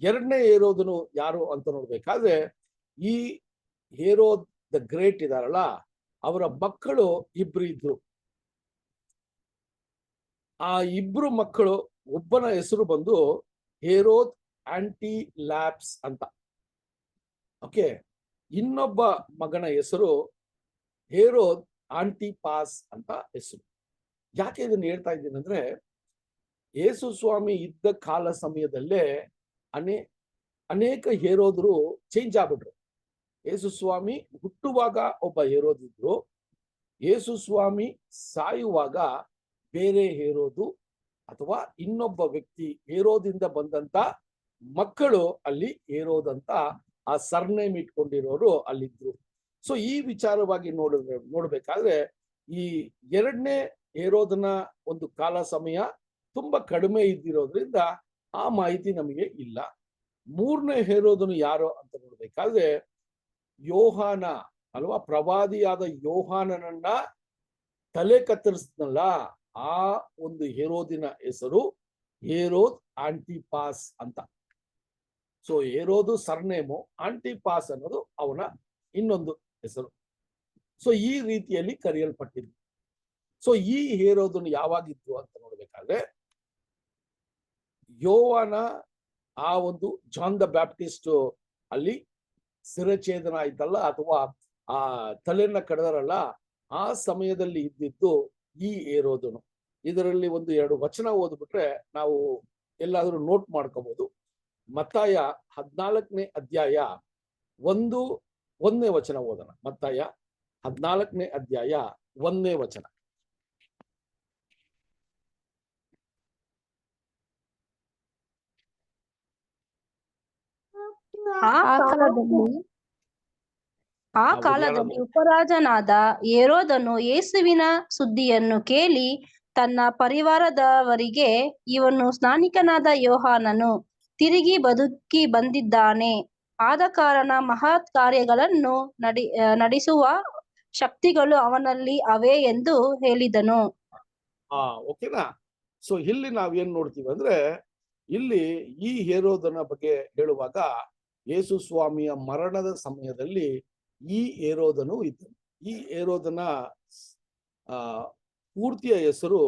ಎರಡನೇ ಹೇರೋದನು ಯಾರು ಅಂತ ನೋಡ್ಬೇಕಾದ್ರೆ, ಈ ಹೇರೋದ್ ದ ಗ್ರೇಟ್ ಇದಾರಲ್ಲ, ಅವರ ಮಕ್ಕಳು ಇಬ್ರು ಇದ್ರು. ಆ ಇಬ್ರು ಮಕ್ಕಳು, ಒಬ್ಬನ ಹೆಸರು ಬಂದು ಹೇರೋದ್ ಆಂಟಿಲಾಪ್ಸ್ ಅಂತ, ಓಕೆ. ಇನ್ನೊಬ್ಬ ಮಗನ ಹೆಸರು ಹೇರೋದ್ ಆಂಟಿಪಾಸ್ ಅಂತ ಹೆಸರು. ಯಾಕೆ ಇದನ್ನ ಹೇಳ್ತಾ ಇದ್ದೀನಿ ಅಂದ್ರೆ, ಯೇಸು ಸ್ವಾಮಿ ಇದ್ದ ಕಾಲ ಸಮಯದಲ್ಲೇ ಅನೇಕ ಹೇರೋದ್ರು ಚೇಂಜ್ ಆಗ್ಬಿಟ್ರು. ಯೇಸು ಸ್ವಾಮಿ ಹುಟ್ಟುವಾಗ ಒಬ್ಬ ಹೇರೋದಿದ್ರು, ಯೇಸು ಸ್ವಾಮಿ ಸಾಯುವಾಗ ಬೇರೆ ಹೇರೋದು ಅಥವಾ ಇನ್ನೊಬ್ಬ ವ್ಯಕ್ತಿ ಹೇರೋದಿಂದ ಬಂದಂತ ಮಕ್ಕಳು ಅಲ್ಲಿ ಹೇರೋದಂತ ಆ ಸರ್ನೇಮ್ ಇಟ್ಕೊಂಡಿರೋರು ಅಲ್ಲಿದ್ರು. ಸೊ ಈ ವಿಚಾರವಾಗಿ ನೋಡ್ಬೇಕಾದ್ರೆ ಈ ಎರಡನೇ ಹೇರೋದನ ಒಂದು ಕಾಲ ಸಮಯ ತುಂಬಾ ಕಡಿಮೆ ಇದ್ದಿರೋದ್ರಿಂದ ಆ ಮಾಹಿತಿ ನಮಗೆ ಇಲ್ಲ. ಮೂರನೇ ಹೇರೋದನು ಯಾರು ಅಂತ ನೋಡ್ಬೇಕಾದ್ರೆ ಯೋಹಾನ ಅಲ್ವಾ, ಪ್ರವಾದಿಯಾದ ಯೋಹಾನನನ್ನ ತಲೆ ಕತ್ತರಿಸಿದ್ನಲ್ಲ, ಆ ಒಂದು ಹೇರೋದಿನ ಹೆಸರು ಹೇರೋದ್ ಆಂಟಿಪಾಸ್ ಅಂತ. ಸೊ ಹೇರೋದು ಸರ್ನೇಮು, ಆಂಟಿಪಾಸ್ ಅನ್ನೋದು ಅವನ ಇನ್ನೊಂದು ಹೆಸರು. ಸೊ ಈ ರೀತಿಯಲ್ಲಿ ಕರೆಯಲ್ಪಟ್ಟಿದ್ದು. ಸೊ ಈ ಹೇರೋದನ್ನು ಯಾವಾಗಿದ್ರು ಅಂತ ನೋಡ್ಬೇಕಾದ್ರೆ, ಯೋವಾನ ಆ ಒಂದು ಜಾನ್ ದ ಬ್ಯಾಪ್ಟಿಸ್ಟ್ ಅಲ್ಲಿ ಶಿರಛೇದನ ಆಯ್ತಲ್ಲ ಅಥವಾ ಆ ತಲೆಯನ್ನ ಕಡ್ದಾರಲ್ಲ, ಆ ಸಮಯದಲ್ಲಿ ಇದ್ದಿದ್ದು ಈ ಹೇರೋದನು. ಇದರಲ್ಲಿ ಒಂದು ಎರಡು ವಚನ ಓದ್ಬಿಟ್ರೆ ನಾವು ಎಲ್ಲಾದ್ರೂ ನೋಟ್ ಮಾಡ್ಕೋಬಹುದು. ಮತ್ತಾಯ 14ನೇ ಅಧ್ಯಾಯ 1ನೇ ವಚನ ಓದೋಣ. ಮತ್ತಾಯ 14ನೇ ಅಧ್ಯಾಯ 1ನೇ ವಚನ. ಆ ಕಾಲದಲ್ಲಿ ಉಪರಾಜನಾದ ಹೇರೋದನು ಯೇಸುವಿನ ಸುದ್ದಿಯನ್ನು ಕೇಳಿ ತನ್ನ ಪರಿವಾರದವರಿಗೆ, ಇವನು ಸ್ನಾನಿಕನಾದ ಯೋಹಾನನು ತಿರುಗಿ ಬದುಕಿ ಬಂದಿದ್ದಾನೆ, ಆದ ಕಾರಣ ಮಹತ್ ಕಾರ್ಯಗಳನ್ನು ನಡೆಸುವ ಶಕ್ತಿಗಳು ಅವನಲ್ಲಿ ಅವೆ ಎಂದು ಹೇಳಿದನು. ಓಕೆನಾ. ಸೊ ಇಲ್ಲಿ ನಾವೇನ್ ನೋಡ್ತೀವಿ ಅಂದ್ರೆ, ಇಲ್ಲಿ ಈ ಹೇರೋದನ ಬಗ್ಗೆ ಹೇಳುವಾಗ ಯೇಸು ಸ್ವಾಮಿಯ ಮರಣದ ಸಮಯದಲ್ಲಿ ಈ ಹೇರೋದನು ಇದ್ದನು. ಈ ಹೇರೋದನ ಪೂರ್ತಿಯ ಹೆಸರು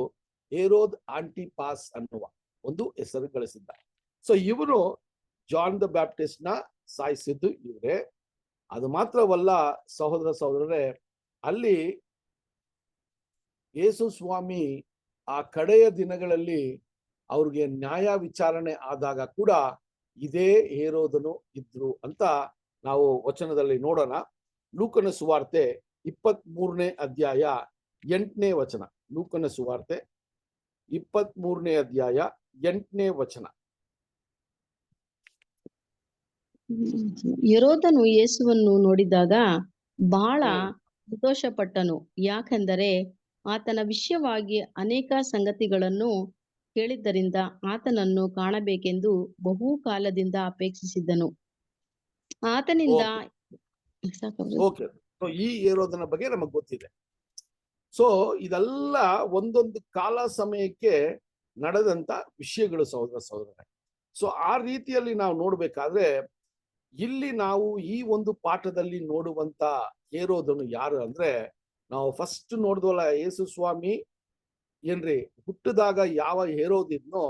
ಹೇರೋದ್ ಆಂಟಿಪಾಸ್ ಅನ್ನುವ ಒಂದು ಹೆಸರು ಗಳಿಸಿದ್ದ. ಸೊ ಇವನು ಜಾನ್ ದ ಬ್ಯಾಪ್ಟಿಸ್ಟ್ ನ ಸಾಯಿಸಿದ್ದು ಇವರೇ. ಅದು ಮಾತ್ರವಲ್ಲ ಸಹೋದರರೇ, ಅಲ್ಲಿ ಯೇಸು ಸ್ವಾಮಿ ಆ ಕಡೆಯ ದಿನಗಳಲ್ಲಿ ಅವ್ರಿಗೆ ನ್ಯಾಯ ವಿಚಾರಣೆ ಆದಾಗ ಕೂಡ ಇದೇ ಹೇರೋದನು ಇದ್ರು ಅಂತ ನಾವು ವಚನದಲ್ಲಿ ನೋಡೋಣ. ಲೂಕನ ಸುವಾರ್ತೆ 23ನೇ ಅಧ್ಯಾಯ 8ನೇ ವಚನ. ಲೂಕನ ಸುವಾರ್ತೆ 23ನೇ ಅಧ್ಯಾಯ 8ನೇ ವಚನ. ಹೆರೋದನು ಯೇಸುವನ್ನು ನೋಡಿದಾಗ ಬಹಳ ಸಂತೋಷಪಟ್ಟನು, ಯಾಕೆಂದರೆ ಆತನ ವಿಷಯವಾಗಿ ಅನೇಕ ಸಂಗತಿಗಳನ್ನು ಕೇಳಿದ್ದರಿಂದ ಆತನನ್ನು ಕಾಣಬೇಕೆಂದು ಬಹು ಕಾಲದಿಂದ ಅಪೇಕ್ಷಿಸಿದ್ದನು. ಆತನಿಂದ ಓಕೆ. ಸೊ ಈ ಹೇರೋದನ ಬಗ್ಗೆ ನಮಗ್ ಗೊತ್ತಿದೆ. ಸೊ ಇದೆಲ್ಲ ಒಂದೊಂದು ಕಾಲ ಸಮಯಕ್ಕೆ ನಡೆದಂತ ವಿಷಯಗಳು ಸಹೋದರರೇ. ಸೊ ಆ ರೀತಿಯಲ್ಲಿ ನಾವು ನೋಡ್ಬೇಕಾದ್ರೆ ಇಲ್ಲಿ ನಾವು ಈ ಒಂದು ಪಾಠದಲ್ಲಿ ನೋಡುವಂತ ಹೇರೋದನು ಯಾರು ಅಂದ್ರೆ, ನಾವು ಫಸ್ಟ್ ನೋಡಿದ್ವಲ್ಲ, ಯೇಸು ಸ್ವಾಮಿ ಏನ್ರಿ ಹುಟ್ಟಿದಾಗ ಯಾವ ಹೇರೋದಿದ್ನೋ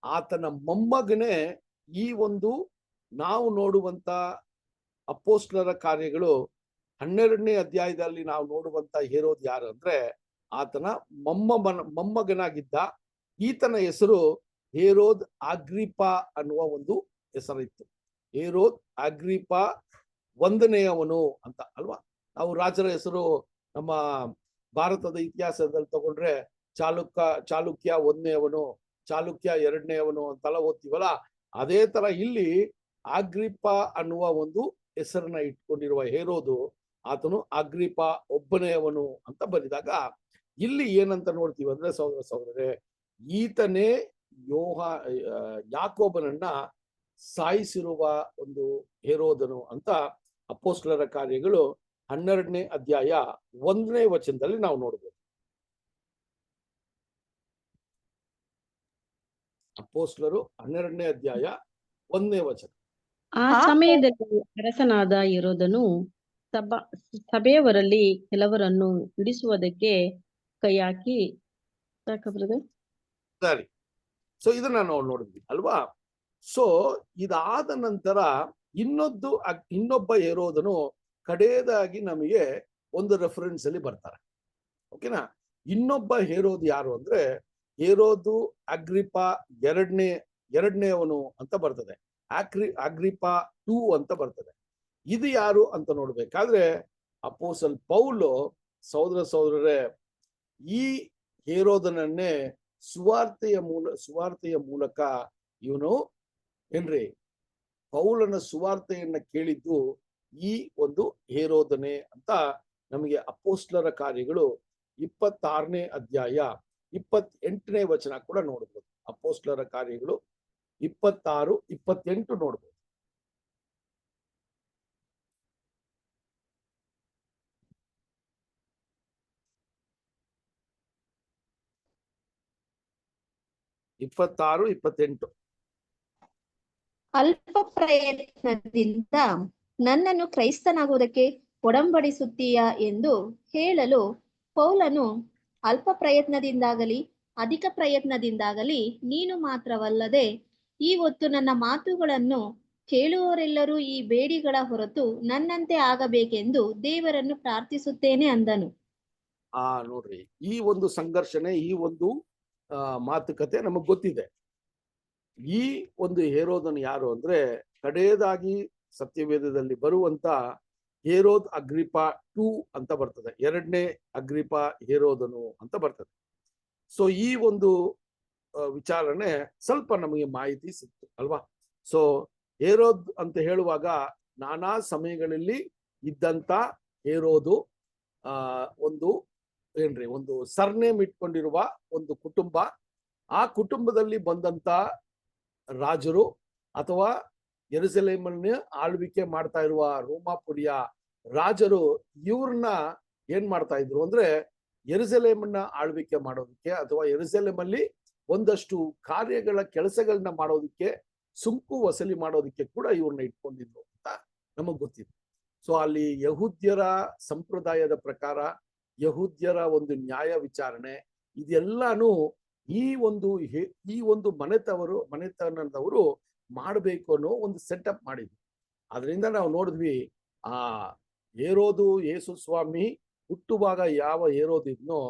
ಆತನ ಮೊಮ್ಮಗನೇ ಈ ಒಂದು ನಾವು ನೋಡುವಂತ ಅಪೊಸ್ತಲರ ಕಾರ್ಯಗಳು 12ನೇ ಅಧ್ಯಾಯದಲ್ಲಿ ನಾವು ನೋಡುವಂತ ಹೇರೋದ್ ಯಾರು ಅಂದ್ರೆ, ಆತನ ಮೊಮ್ಮಗನಾಗಿದ್ದ. ಈತನ ಹೆಸರು ಹೇರೋದ್ ಅಗ್ರಿಪ ಅನ್ನುವ ಒಂದು ಹೆಸರಿತ್ತು. ಹೇರೋದ್ ಅಗ್ರಿಪ 1ನೇಯವನು ಅಂತ ಅಲ್ವಾ. ನಾವು ರಾಜರ ಹೆಸರು ನಮ್ಮ ಭಾರತದ ಇತಿಹಾಸದಲ್ಲಿ ತಗೊಂಡ್ರೆ ಚಾಲುಕ್ಯ 1ನೇಯವನು, ಚಾಲುಕ್ಯ 2ನೇಯವನು ಅಂತೆಲ್ಲ ಓದ್ತೀವಲ್ಲ. ಅದೇ ತರ ಇಲ್ಲಿ ಅಗ್ರಿಪ ಅನ್ನುವ ಒಂದು ಹೆಸರನ್ನ ಇಟ್ಕೊಂಡಿರುವ ಹೇರೋದು, ಆತನು ಅಗ್ರಿಪ 1ನೇಯವನು ಅಂತ ಬರೆದಾಗ ಇಲ್ಲಿ ಏನಂತ ನೋಡ್ತೀವಿ ಅಂದ್ರೆ ಸಹೋದರರೇ, ಈತನೇ ಯಾಕೋಬನನ್ನ ಸಾಯಿಸಿರುವ ಒಂದು ಹೇರೋದನು ಅಂತ ಅಪೊಸ್ತಲರ ಕಾರ್ಯಗಳು 12ನೇ ಅಧ್ಯಾಯ 1ನೇ ವಚನದಲ್ಲಿ ನಾವು ನೋಡ್ಬೋದು. ಅಪೊಸ್ತಲರು 12ನೇ ಅಧ್ಯಾಯ 1ನೇ ವಚನ. ಆ ಸಮಯದಲ್ಲಿ ಅರಸನಾದ ಹೆರೋದನು ಸಭೆಯವರಲ್ಲಿ ಕೆಲವರನ್ನು ಹಿಡಿಸುವುದಕ್ಕೆ ಕೈ ಹಾಕಿ ಸರಿ. ಸೊ ಇದನ್ನ ನಾವು ನೋಡಿದ್ವಿ ಅಲ್ವಾ. ಸೊ ಇದಾದ ನಂತರ ಇನ್ನೊಬ್ಬ ಹೇರೋದನು ಕಡೆಯದಾಗಿ ನಮಗೆ ಒಂದು ರೆಫರೆನ್ಸ್ ಅಲ್ಲಿ ಬರ್ತಾರೆ. ಓಕೆನಾ. ಇನ್ನೊಬ್ಬ ಹೇರೋದು ಯಾರು ಅಂದ್ರೆ ಹೇರೋದು ಅಗ್ರಿಪ 2ನೇಯವನು ಅಂತ ಬರ್ತದೆ. ಅಗ್ರಿಪ 2 ಅಂತ ಬರ್ತದೆ. ಇದು ಯಾರು ಅಂತ ನೋಡ್ಬೇಕಾದ್ರೆ ಅಪೊಸ್ತಲ ಪೌಲು ಸಹೋದರರೇ ಈ ಹೇರೋದನನ್ನೇ ಸುವಾರ್ತೆಯ ಮೂಲಕ ಇವನು ಏನ್ರಿ ಪೌಲನ ಸುವಾರ್ತೆಯನ್ನ ಕೇಳಿದ್ದು ಈ ಒಂದು ಹೇರೋದನೆ ಅಂತ ನಮಗೆ ಅಪೊಸ್ತಲರ ಕಾರ್ಯಗಳು 26ನೇ ಅಧ್ಯಾಯ 28ನೇ ವಚನ ಕೂಡ ನೋಡ್ಬೋದು. ಅಪೊಸ್ತಲರ ಕಾರ್ಯಗಳು 26, 28 ನೋಡ್ಬೋದು. ಅಲ್ಪ ಪ್ರಯತ್ನದಿಂದ ನನ್ನನ್ನು ಕ್ರೈಸ್ತನಾಗುವುದಕ್ಕೆ ಒಡಂಬಡಿಸುತ್ತೀಯಾ ಎಂದು ಹೇಳಲು ಪೌಲನು, ಅಲ್ಪ ಪ್ರಯತ್ನದಿಂದಾಗಲಿ ಅಧಿಕ ಪ್ರಯತ್ನದಿಂದಾಗಲಿ ನೀನು ಮಾತ್ರವಲ್ಲದೆ ಈ ಹೊತ್ತು ನನ್ನ ಮಾತುಗಳನ್ನು ಕೇಳುವವರೆಲ್ಲರೂ ಈ ಬೇಡಿಗಳ ಹೊರತು ನನ್ನಂತೆ ಆಗಬೇಕೆಂದು ದೇವರನ್ನು ಪ್ರಾರ್ಥಿಸುತ್ತೇನೆ ಅಂದನು. ನೋಡ್ರಿ, ಈ ಒಂದು ಸಂಘರ್ಷಣೆ, ಈ ಒಂದು ಮಾತುಕತೆ ನಮಗ್ ಗೊತ್ತಿದೆ. ಈ ಒಂದು ಹೇರೋದನು ಯಾರು ಅಂದ್ರೆ ಕಡೆಯದಾಗಿ ಸತ್ಯವೇದದಲ್ಲಿ ಬರುವಂತ ಹೇರೋದ್ ಅಗ್ರಿಪ 2 ಅಂತ ಬರ್ತದೆ. 2ನೇ ಅಗ್ರಿಪ ಹೇರೋದನು ಅಂತ ಬರ್ತದೆ. ಸೊ ಈ ಒಂದು ವಿಚಾರಣೆ ಸ್ವಲ್ಪ ನಮಗೆ ಮಾಹಿತಿ ಸಿಕ್ತು ಅಲ್ವಾ. ಸೊ ಹೇರೋದ್ ಅಂತ ಹೇಳುವಾಗ ನಾನಾ ಸಮಯಗಳಲ್ಲಿ ಇದ್ದಂತ ಹೇರೋದು ಒಂದು ಸರ್ನೇಮ್ ಇಟ್ಕೊಂಡಿರುವ ಒಂದು ಕುಟುಂಬ. ಆ ಕುಟುಂಬದಲ್ಲಿ ಬಂದಂತ ರಾಜರು ಅಥವಾ ಯೆರೂಸಲೇಮನ್ನ ಆಳ್ವಿಕೆ ಮಾಡ್ತಾ ಇರುವ ರೋಮಾಪುರಿಯ ರಾಜರು ಇವ್ರನ್ನ ಏನ್ ಮಾಡ್ತಾ ಇದ್ರು ಅಂದ್ರೆ ಯೆರೂಸಲೇಮನ್ನ ಆಳ್ವಿಕೆ ಮಾಡೋದಕ್ಕೆ ಅಥವಾ ಯೆರೂಸಲೇಮಲ್ಲಿ ಒಂದಷ್ಟು ಕೆಲಸಗಳನ್ನ ಮಾಡೋದಕ್ಕೆ, ಸುಂಕು ವಸೂಲಿ ಮಾಡೋದಕ್ಕೆ ಕೂಡ ಇವ್ರನ್ನ ಇಟ್ಕೊಂಡಿದ್ರು ಅಂತ ನಮಗ್ ಗೊತ್ತಿದೆ. ಸೊ ಅಲ್ಲಿ ಯಹೂದ್ಯರ ಸಂಪ್ರದಾಯದ ಪ್ರಕಾರ, ಯಹೂದ್ಯರ ಒಂದು ನ್ಯಾಯ ವಿಚಾರಣೆ ಇದೆಲ್ಲಾನು ಈ ಒಂದು ಮನೆತನದವರು ಮಾಡಬೇಕು ಅನ್ನೋ ಒಂದು ಸೆಟಪ್ ಮಾಡಿದ್ವಿ. ಅದರಿಂದ ನಾವು ನೋಡಿದ್ವಿ, ಆ ಹೇರೋದು ಯೇಸು ಸ್ವಾಮಿ ಹುಟ್ಟುವಾಗ ಯಾವ ಹೇರೋದಿದ್ನೋ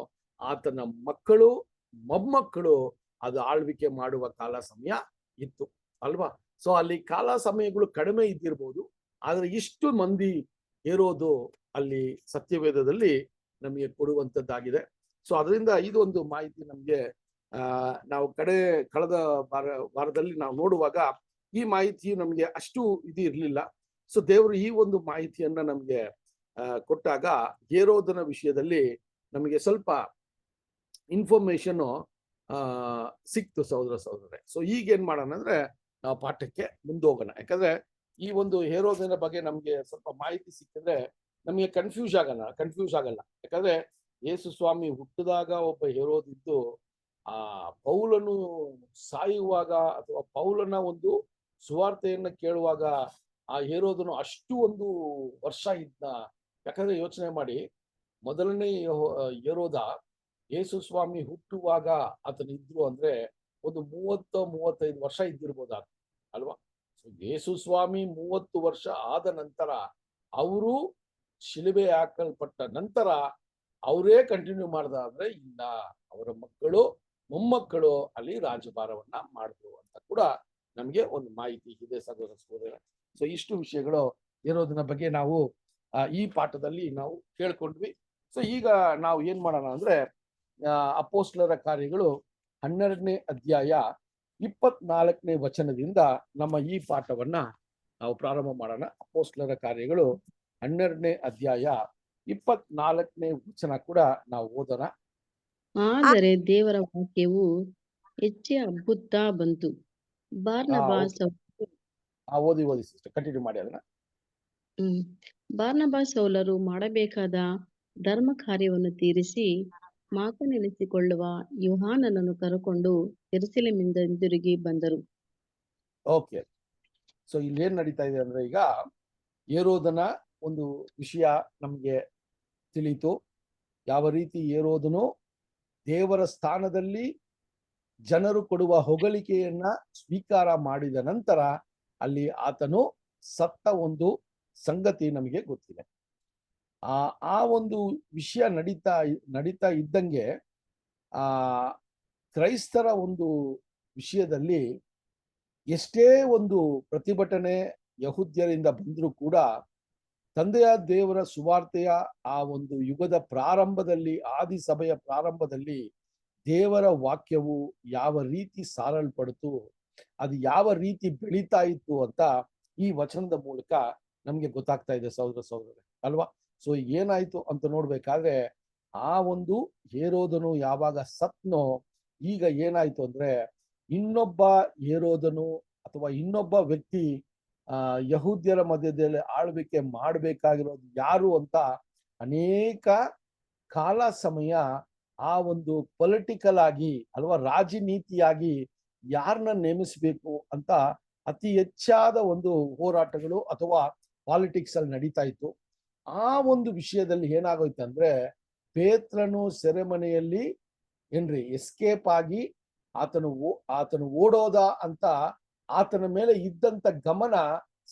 ಆತನ ಮಕ್ಕಳು ಮೊಮ್ಮಕ್ಕಳು ಅದು ಆಳ್ವಿಕೆ ಮಾಡುವ ಕಾಲ ಸಮಯ ಇತ್ತು ಅಲ್ವಾ. ಸೊ ಅಲ್ಲಿ ಕಾಲ ಸಮಯಗಳು ಕಡಿಮೆ ಇದ್ದಿರ್ಬೋದು, ಆದ್ರೆ ಇಷ್ಟು ಮಂದಿ ಹೇರೋದು ಅಲ್ಲಿ ಸತ್ಯವೇದದಲ್ಲಿ ನಮಗೆ ಕೊಡುವಂತದ್ದಾಗಿದೆ. ಸೊ ಅದರಿಂದ ಇದು ಒಂದು ಮಾಹಿತಿ ನಮ್ಗೆ ನಾವು ಕಳೆದ ವಾರದಲ್ಲಿ ನಾವು ನೋಡುವಾಗ ಈ ಮಾಹಿತಿ ನಮ್ಗೆ ಅಷ್ಟು ಇದು ಇರ್ಲಿಲ್ಲ. ಸೊ ದೇವರು ಈ ಒಂದು ಮಾಹಿತಿಯನ್ನ ನಮ್ಗೆ ಕೊಟ್ಟಾಗ ಹೇರೋದನ ವಿಷಯದಲ್ಲಿ ನಮಗೆ ಸ್ವಲ್ಪ ಇನ್ಫಾರ್ಮೇಶನ್ ಸಿಕ್ತು ಸಹೋದರರೇ. ಸೊ ಈಗ ಏನ್ ಮಾಡೋಣ ಅಂದ್ರೆ ನಾವು ಪಾಠಕ್ಕೆ ಮುಂದೋಗೋಣ. ಯಾಕಂದ್ರೆ ಈ ಒಂದು ಹೇರೋದನ ಬಗ್ಗೆ ನಮ್ಗೆ ಸ್ವಲ್ಪ ಮಾಹಿತಿ ಸಿಕ್ಕಿದ್ರೆ ನಮಗೆ ಕನ್ಫ್ಯೂಸ್ ಆಗಲ್ಲ. ಯಾಕಂದ್ರೆ ಯೇಸು ಸ್ವಾಮಿ ಹುಟ್ಟಿದಾಗ ಒಬ್ಬ ಹೇರೋದಿದ್ದು ಆ ಪೌಲನು ಸಾಯುವಾಗ ಅಥವಾ ಪೌಲನ ಒಂದು ಸುವಾರ್ತೆಯನ್ನ ಕೇಳುವಾಗ ಆ ಹೇರೋದನು ಅಷ್ಟು ಒಂದು ವರ್ಷ ಇದ್ನ. ಯಾಕಂದ್ರೆ ಯೋಚನೆ ಮಾಡಿ, ಮೊದಲನೇ ಹೇರೋದ ಯೇಸು ಸ್ವಾಮಿ ಹುಟ್ಟುವಾಗ ಆತನಿದ್ರು ಅಂದ್ರೆ ಒಂದು 30-35 ವರ್ಷ ಇದ್ದಿರ್ಬೋದ ಅಲ್ವಾ. ಸೊ ಯೇಸು ಸ್ವಾಮಿ 30 ವರ್ಷ ಆದ ನಂತರ ಅವರು ಶಿಲುಬೆ ಹಾಕಲ್ಪಟ್ಟ ನಂತರ ಅವರೇ ಕಂಟಿನ್ಯೂ ಮಾಡ್ದ ಅಂದ್ರೆ ಇಲ್ಲ, ಅವರ ಮಕ್ಕಳು ಮೊಮ್ಮಕ್ಕಳು ಅಲ್ಲಿ ರಾಜಭಾರವನ್ನ ಮಾಡಿದ್ರು ಅಂತ ಕೂಡ ನಮ್ಗೆ ಒಂದು ಮಾಹಿತಿ ಇದೆ ಸಹೋದರ. ಸೊ ಇಷ್ಟು ವಿಷಯಗಳು ಇರೋದನ್ನ ಬಗ್ಗೆ ನಾವು ಈ ಪಾಠದಲ್ಲಿ ನಾವು ಕೇಳ್ಕೊಂಡ್ವಿ. ಸೊ ಈಗ ನಾವು ಏನ್ ಮಾಡೋಣ ಅಂದ್ರೆ ಅಪೊಸ್ತಲರ ಕಾರ್ಯಗಳು 12ನೇ ಅಧ್ಯಾಯ 24ನೇ ವಚನದಿಂದ ನಮ್ಮ ಈ ಪಾಠವನ್ನ ನಾವು ಪ್ರಾರಂಭ ಮಾಡೋಣ. ಅಪೊಸ್ತಲರ ಕಾರ್ಯಗಳು 12ನೇ ಅಧ್ಯಾಯ 24ನೇ ವಚನ ಕೂಡ ನಾವು ಓದೋಣ. ಆದರೆ ದೇವರ ವಾಕ್ಯವು ಹೆಚ್ಚೆ ಹಬ್ಬುತ್ತಾ ಬಂತು. ಬಾರ್ನಬಾಸ್ ಓದಿ ಸಿಸ್ಟರ್, ಕಂಟಿನ್ಯೂ ಮಾಡಿ ಅದನ್ನ. ಬಾರ್ನಬಾಸ್ ಸೌಲರು ಮಾಡಬೇಕಾದ ಧರ್ಮ ಕಾರ್ಯವನ್ನು ತೀರಿಸಿ ಮಾತನೆನಿಸಿಕೊಳ್ಳುವ ಯೋಹಾನನನ್ನು ಕರೆಕೊಂಡು ಯೆರೂಸಲೇಮಿನಿಂದ ಹಿಂದಿರುಗಿ ಬಂದರು. ಓಕೆ, ಸೊ ಇಲ್ಲಿ ಏನ್ ನಡೀತಾ ಇದೆ ಅಂದ್ರೆ ಈಗ ಹೇರೋದನ ಒಂದು ವಿಷಯ ನಮ್ಗೆ ತಿಳಿಯಿತು. ಯಾವ ರೀತಿ ಹೇರೋದನು ದೇವರ ಸ್ಥಾನದಲ್ಲಿ ಜನರು ಕೊಡುವ ಹೊಗಳಿಕೆಯನ್ನ ಸ್ವೀಕಾರ ಮಾಡಿದ ನಂತರ ಅಲ್ಲಿ ಆತನು ಸತ್ತ ಒಂದು ಸಂಗತಿ ನಮಗೆ ಗೊತ್ತಿದೆ. ಆ ಒಂದು ವಿಷಯ ನಡೀತಾ ಇದ್ದಂಗೆ ಕ್ರೈಸ್ತರ ಒಂದು ವಿಷಯದಲ್ಲಿ ಎಷ್ಟೇ ಒಂದು ಪ್ರತಿಭಟನೆ ಯಹೂದ್ಯರಿಂದ ಬಂದರೂ ಕೂಡ ತಂದೆಯ ದೇವರ ಸುವಾರ್ತೆಯ ಆ ಒಂದು ಯುಗದ ಪ್ರಾರಂಭದಲ್ಲಿ, ಆದಿ ಸಭೆಯ ಪ್ರಾರಂಭದಲ್ಲಿ ದೇವರ ವಾಕ್ಯವು ಯಾವ ರೀತಿ ಸಾರಲ್ಪಡ್ತು, ಅದು ಯಾವ ರೀತಿ ಬೆಳೀತಾ ಇತ್ತು ಅಂತ ಈ ವಚನದ ಮೂಲಕ ನಮ್ಗೆ ಗೊತ್ತಾಗ್ತಾ ಇದೆ ಸಹೋದರರೇ ಅಲ್ವಾ. ಸೊ ಏನಾಯ್ತು ಅಂತ ನೋಡ್ಬೇಕಾದ್ರೆ ಆ ಒಂದು ಹೇರೋದನು ಯಾವಾಗ ಸತ್ನೋ, ಈಗ ಏನಾಯ್ತು ಅಂದ್ರೆ ಇನ್ನೊಬ್ಬ ಹೇರೋದನು ಅಥವಾ ಇನ್ನೊಬ್ಬ ವ್ಯಕ್ತಿ ಯಹೂದ್ಯರ ಮಧ್ಯದಲ್ಲಿ ಆಳ್ವಿಕೆ ಮಾಡ್ಬೇಕಾಗಿರೋದು ಯಾರು ಅಂತ ಅನೇಕ ಕಾಲ ಸಮಯ ಆ ಒಂದು ಪೊಲಿಟಿಕಲ್ ಆಗಿ ಅಲ್ವಾ ರಾಜನೀತಿಯಾಗಿ ಯಾರನ್ನ ನೇಮಿಸ್ಬೇಕು ಅಂತ ಅತಿ ಹೆಚ್ಚಾದ ಒಂದು ಹೋರಾಟಗಳು ಅಥವಾ ಪಾಲಿಟಿಕ್ಸ್ ಅಲ್ಲಿ ನಡೀತಾ ಇತ್ತು. ಆ ಒಂದು ವಿಷಯದಲ್ಲಿ ಏನಾಗೋಯ್ತು ಅಂದ್ರೆ ಪೇತ್ರನು ಸೆರೆಮನೆಯಲ್ಲಿ ಎಸ್ಕೇಪ್ ಆಗಿ ಆತನು ಓಡೋದ ಅಂತ ಆತನ ಮೇಲೆ ಇದ್ದಂತ ಗಮನ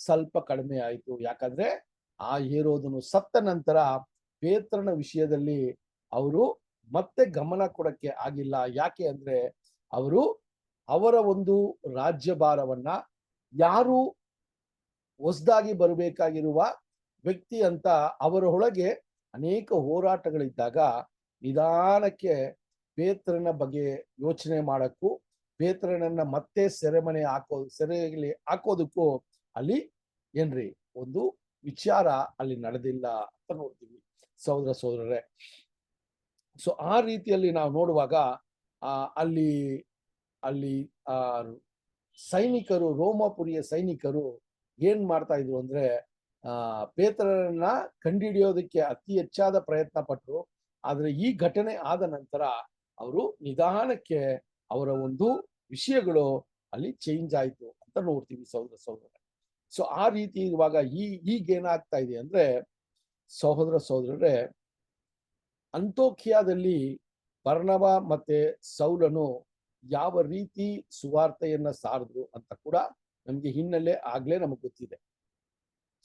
ಸ್ವಲ್ಪ ಕಡಿಮೆ ಆಯಿತು. ಯಾಕಂದ್ರೆ ಆ ಹೇರೋದನು ಸತ್ತ ನಂತರ ಪೇತ್ರನ ವಿಷಯದಲ್ಲಿ ಅವರು ಮತ್ತೆ ಗಮನ ಕೊಡಕ್ಕೆ ಆಗಿಲ್ಲ. ಯಾಕೆ ಅಂದ್ರೆ ಅವರ ಒಂದು ರಾಜ್ಯಭಾರವನ್ನ ಯಾರು ಹೊಸದಾಗಿ ಬರಬೇಕಾಗಿರುವ ವ್ಯಕ್ತಿ ಅಂತ ಅವರ ಒಳಗೆ ಅನೇಕ ಹೋರಾಟಗಳಿದ್ದಾಗ ನಿಧಾನಕ್ಕೆ ಪೇತ್ರನ ಬಗ್ಗೆ ಯೋಚನೆ ಮಾಡಕ್ಕೂ ಪೇತ್ರನನ್ನ ಮತ್ತೆ ಸೆರೆಗೆ ಹಾಕೋದಕ್ಕೂ ಅಲ್ಲಿ ಒಂದು ವಿಚಾರ ಅಲ್ಲಿ ನಡೆದಿಲ್ಲ ಅಂತ ನೋಡ್ತೀವಿ ಸಹೋದರರೇ. ಸೊ ಆ ರೀತಿಯಲ್ಲಿ ನಾವು ನೋಡುವಾಗ ಅಲ್ಲಿ ಸೈನಿಕರು, ರೋಮಾಪುರಿಯ ಸೈನಿಕರು ಏನ್ ಮಾಡ್ತಾ ಇದ್ರು ಅಂದ್ರೆ ಪೇತ್ರನನ್ನ ಕಂಡುಹಿಡಿಯೋದಕ್ಕೆ ಅತಿ ಹೆಚ್ಚಾದ ಪ್ರಯತ್ನ ಪಟ್ಟರು. ಆದ್ರೆ ಈ ಘಟನೆ ಆದ ನಂತರ ಅವರು ನಿಧಾನಕ್ಕೆ ಅವರ ಒಂದು ವಿಷಯಗಳು ಅಲ್ಲಿ ಚೇಂಜ್ ಆಯ್ತು ಅಂತ ನೋಡ್ತೀವಿ ಸಹೋದರರೇ. ಸೊ ಆ ರೀತಿ ಇರುವಾಗ ಈಗೇನಾಗ್ತಾ ಇದೆ ಅಂದ್ರೆ ಸಹೋದರರೇ, ಅಂತೋಖ್ಯದಲ್ಲಿ ಬರ್ನಬ ಮತ್ತೆ ಸೌಲನು ಯಾವ ರೀತಿ ಸುವಾರ್ತೆಯನ್ನ ಸಾರಿದ್ರು ಅಂತ ಕೂಡ ನಮ್ಗೆ ಹಿನ್ನೆಲೆ ಆಗ್ಲೇ ನಮಗೆ ಗೊತ್ತಿದೆ.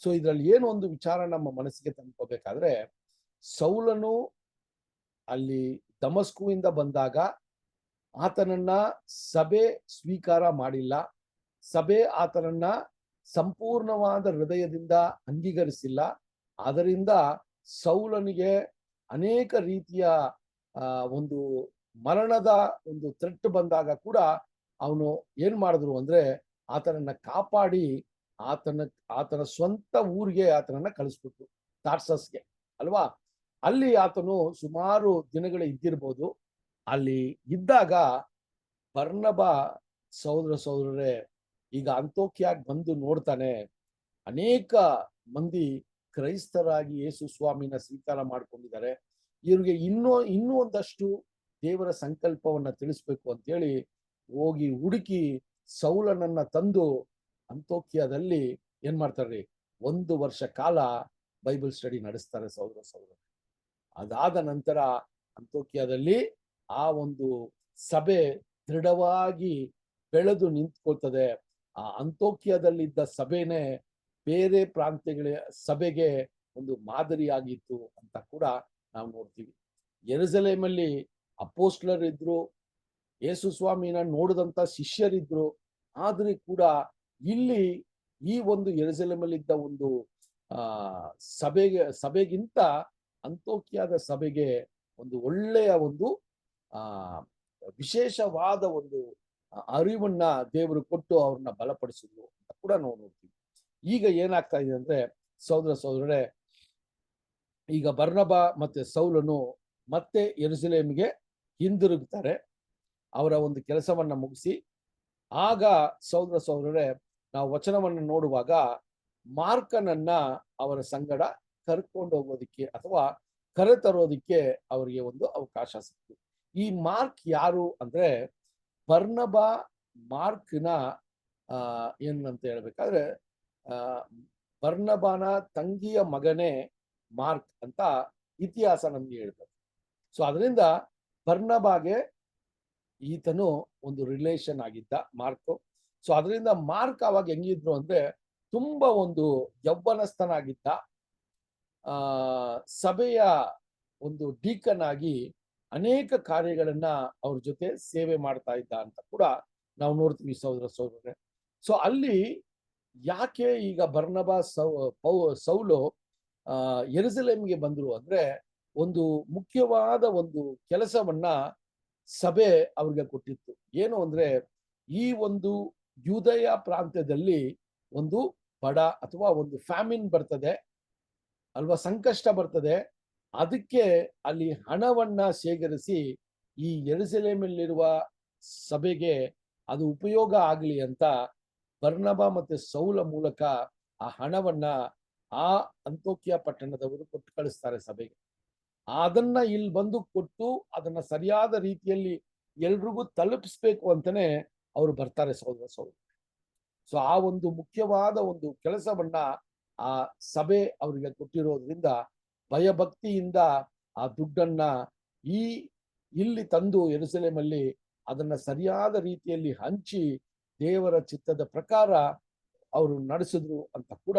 ಸೊ ಇದ್ರಲ್ಲಿ ಏನು ಒಂದು ವಿಚಾರ ನಮ್ಮ ಮನಸ್ಸಿಗೆ ತಂದ್ಕೋಬೇಕಾದ್ರೆ, ಸೌಲನು ಅಲ್ಲಿ ದಮಸ್ಕುವಿಂದ ಬಂದಾಗ ಆತನನ್ನ ಸಭೆ ಸ್ವೀಕಾರ ಮಾಡಿಲ್ಲ. ಸಭೆ ಆತನನ್ನ ಸಂಪೂರ್ಣವಾದ ಹೃದಯದಿಂದ ಅಂಗೀಕರಿಸಿಲ್ಲ. ಆದ್ದರಿಂದ ಸೌಲನಿಗೆ ಅನೇಕ ರೀತಿಯ ಒಂದು ಮರಣದ ಒಂದು ಥ್ರೆಟ್ ಬಂದಾಗ ಕೂಡ ಅವನು ಏನ್ ಮಾಡಿದ್ರು ಅಂದ್ರೆ ಆತನನ್ನ ಕಾಪಾಡಿ ಆತನ ಸ್ವಂತ ಊರಿಗೆ ಆತನನ್ನ ಕಳಿಸ್ಬಿಟ್ರು, ತಾರ್ಸಸ್ಗೆ ಅಲ್ವಾ. ಅಲ್ಲಿ ಆತನು ಸುಮಾರು ದಿನಗಳು ಇದ್ದಿರ್ಬೋದು. ಅಲ್ಲಿ ಇದ್ದಾಗ ಬರ್ನಬ ಸಹೋದರರೇ ಈಗ ಅಂತೋಕ್ಯಾಗ್ ಬಂದು ನೋಡ್ತಾನೆ, ಅನೇಕ ಮಂದಿ ಕ್ರೈಸ್ತರಾಗಿ ಯೇಸು ಸ್ವಾಮಿನ ಸ್ವೀಕಾರ ಮಾಡ್ಕೊಂಡಿದ್ದಾರೆ. ಇವ್ರಿಗೆ ಇನ್ನೂ ಒಂದಷ್ಟು ದೇವರ ಸಂಕಲ್ಪವನ್ನ ತಿಳಿಸ್ಬೇಕು ಅಂತೇಳಿ ಹೋಗಿ ಹುಡುಕಿ ಸೌಲನನ್ನ ತಂದು ಅಂತೋಕ್ಯದಲ್ಲಿ ಏನ್ ಮಾಡ್ತಾರ್ರಿ, 1 ವರ್ಷ ಕಾಲ ಬೈಬಲ್ ಸ್ಟಡಿ ನಡೆಸ್ತಾರೆ ಸಹೋದರ. ಅದಾದ ನಂತರ ಅಂತೋಕ್ಯದಲ್ಲಿ ಆ ಒಂದು ಸಭೆ ದೃಢವಾಗಿ ಬೆಳೆದು ನಿಂತ್ಕೊಳ್ತದೆ. ಆ ಅಂತೋಕ್ಯದಲ್ಲಿದ್ದ ಸಭೆನೇ ಬೇರೆ ಪ್ರಾಂತ್ಯಗಳ ಸಭೆಗೆ ಒಂದು ಮಾದರಿಯಾಗಿತ್ತು ಅಂತ ಕೂಡ ನಾವು ನೋಡ್ತೀವಿ. ಯೆರೂಸಲೇಮಲ್ಲಿ ಅಪೋಸ್ಟಲರಿದ್ರು, ಯೇಸು ಸ್ವಾಮಿನ ನೋಡಿದಂತ ಶಿಷ್ಯರಿದ್ರು. ಆದ್ರೆ ಕೂಡ ಇಲ್ಲಿ ಈ ಒಂದು ಯೆರೂಸಲೇಮಲ್ಲಿದ್ದ ಒಂದು ಸಭೆಗಿಂತ ಅಂತೋಕ್ಯದ ಸಭೆಗೆ ಒಂದು ಒಳ್ಳೆಯ ಒಂದು ವಿಶೇಷವಾದ ಒಂದು ಅರಿವನ್ನ ದೇವರು ಕೊಟ್ಟು ಅವ್ರನ್ನ ಬಲಪಡಿಸಿದ್ರು ಅಂತ ಕೂಡ ನಾವು ನೋಡ್ತೀವಿ. ಈಗ ಏನಾಗ್ತಾ ಇದೆ ಅಂದ್ರೆ ಸಹೋದರರೇ, ಈಗ ಬರ್ನಬ ಮತ್ತೆ ಸೌಲನು ಮತ್ತೆ ಯೆರೂಸಲೇಮಿಗೆ ಹಿಂದಿರುಗ್ತಾರೆ ಅವರ ಒಂದು ಕೆಲಸವನ್ನ ಮುಗಿಸಿ. ಆಗ ಸಹೋದರರೇ, ನಾವು ವಚನವನ್ನು ನೋಡುವಾಗ ಮಾರ್ಕನನ್ನ ಅವರ ಸಂಗಡ ಕರ್ಕೊಂಡು ಹೋಗೋದಿಕ್ಕೆ ಅಥವಾ ಕರೆತರೋದಿಕ್ಕೆ ಅವರಿಗೆ ಒಂದು ಅವಕಾಶ ಸಿಕ್ತು. ಈ ಮಾರ್ಕ್ ಯಾರು ಅಂದ್ರೆ ಬರ್ನಬ ಮಾರ್ಕ್ನ ಏನಂತ ಹೇಳ್ಬೇಕಾದ್ರೆ ಬರ್ನಬನ ತಂಗಿಯ ಮಗನೇ ಮಾರ್ಕ್ ಅಂತ ಇತಿಹಾಸ ನಮ್ಗೆ ಹೇಳ್ತದೆ. ಸೊ ಅದರಿಂದ ಬರ್ನಬಾಗೆ ಈತನು ಒಂದು ರಿಲೇಷನ್ ಆಗಿದ್ದ ಮಾರ್ಕ್. ಸೊ ಅದರಿಂದ ಮಾರ್ಕ್ ಅವಾಗ ಹೆಂಗಿದ್ರು ಅಂದ್ರೆ ತುಂಬಾ ಒಂದು ಯೌವನಸ್ಥನಾಗಿದ್ದ, ಸಭೆಯ ಒಂದು ಡೀಕನ್ ಆಗಿ ಅನೇಕ ಕಾರ್ಯಗಳನ್ನ ಅವ್ರ ಜೊತೆ ಸೇವೆ ಮಾಡ್ತಾ ಇದ್ದ ಅಂತ ಕೂಡ ನಾವು ನೋಡ್ತೀವಿ ಸಹೋದರರೇ. ಸೊ ಅಲ್ಲಿ ಯಾಕೆ ಈಗ ಬರ್ನಬ ಸೌಲು ಯೆರೂಸಲೇಮಿಗೆ ಬಂದ್ರು ಅಂದ್ರೆ ಒಂದು ಮುಖ್ಯವಾದ ಒಂದು ಕೆಲಸವನ್ನ ಸಭೆ ಅವ್ರಿಗೆ ಕೊಟ್ಟಿತ್ತು. ಏನು ಅಂದ್ರೆ ಈ ಒಂದು ಯೂದಯ ಪ್ರಾಂತ್ಯದಲ್ಲಿ ಒಂದು ಬಡ ಅಥವಾ ಒಂದು ಫ್ಯಾಮಿನ್ ಬರ್ತದೆ ಅಲ್ವಾ, ಸಂಕಷ್ಟ ಬರ್ತದೆ. ಅದಕ್ಕೆ ಅಲ್ಲಿ ಹಣವನ್ನ ಶೇಖರಿಸಿ ಈ ಯೆರೂಸಲೇಮಲ್ಲಿರುವ ಸಭೆಗೆ ಅದು ಉಪಯೋಗ ಆಗಲಿ ಅಂತ ಬರ್ನಬ ಮತ್ತೆ ಸೌಲ ಮೂಲಕ ಆ ಹಣವನ್ನ ಆ ಅಂತೋಕ್ಯ ಪಟ್ಟಣದವರು ಕೊಟ್ಟು ಕಳಿಸ್ತಾರೆ ಸಭೆಗೆ. ಅದನ್ನ ಇಲ್ಲಿ ಬಂದು ಕೊಟ್ಟು ಅದನ್ನ ಸರಿಯಾದ ರೀತಿಯಲ್ಲಿ ಎಲ್ರಿಗೂ ತಲುಪಿಸ್ಬೇಕು ಅಂತಾನೆ ಅವರು ಬರ್ತಾರೆ ಸಹೋದರ. ಸೊ ಆ ಒಂದು ಮುಖ್ಯವಾದ ಒಂದು ಕೆಲಸವನ್ನ ಆ ಸಭೆ ಅವರಿಗೆ ಕೊಟ್ಟಿರೋದ್ರಿಂದ ಭಯಭಕ್ತಿಯಿಂದ ಆ ದುಡ್ಡನ್ನ ಇಲ್ಲಿ ತಂದು ಯೆರೂಸಲೇಮಲ್ಲಿ ಅದನ್ನ ಸರಿಯಾದ ರೀತಿಯಲ್ಲಿ ಹಂಚಿ ದೇವರ ಚಿತ್ತದ ಪ್ರಕಾರ ಅವರು ನಡೆಸಿದ್ರು ಅಂತ ಕೂಡ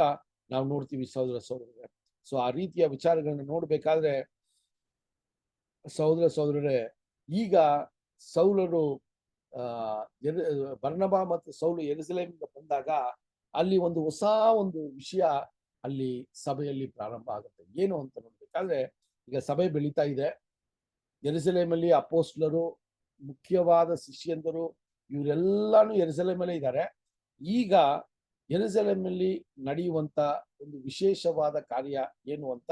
ನಾವು ನೋಡ್ತೀವಿ ಸಹೋದರರೇ. ಸೊ ಆ ರೀತಿಯ ವಿಚಾರಗಳನ್ನ ನೋಡ್ಬೇಕಾದ್ರೆ ಸಹೋದರರೇ, ಈಗ ಸೌಲರು ಬರ್ನಬ ಮತ್ತು ಸೌಲು ಯೆರೂಸಲೇಮಿಗೆ ಬಂದಾಗ ಅಲ್ಲಿ ಒಂದು ಹೊಸ ಒಂದು ವಿಷಯ ಅಲ್ಲಿ ಸಭೆಯಲ್ಲಿ ಪ್ರಾರಂಭ ಆಗುತ್ತೆ. ಏನು ಅಂತ ನೋಡ್ಬೇಕಾದ್ರೆ ಈಗ ಸಭೆ ಬೆಳೀತಾ ಇದೆ. ಯೆರೂಸಲೇಮಲ್ಲಿ ಅಪೋಸ್ಟಲರು, ಮುಖ್ಯವಾದ ಶಿಷ್ಯಂದರು ಇವರೆಲ್ಲಾನು ಯೆರೂಸಲೇಮಲ್ಲೇ ಇದ್ದಾರೆ. ಈಗ ಯೆರೂಸಲೇಮಲ್ಲಿ ನಡೆಯುವಂತ ಒಂದು ವಿಶೇಷವಾದ ಕಾರ್ಯ ಏನು ಅಂತ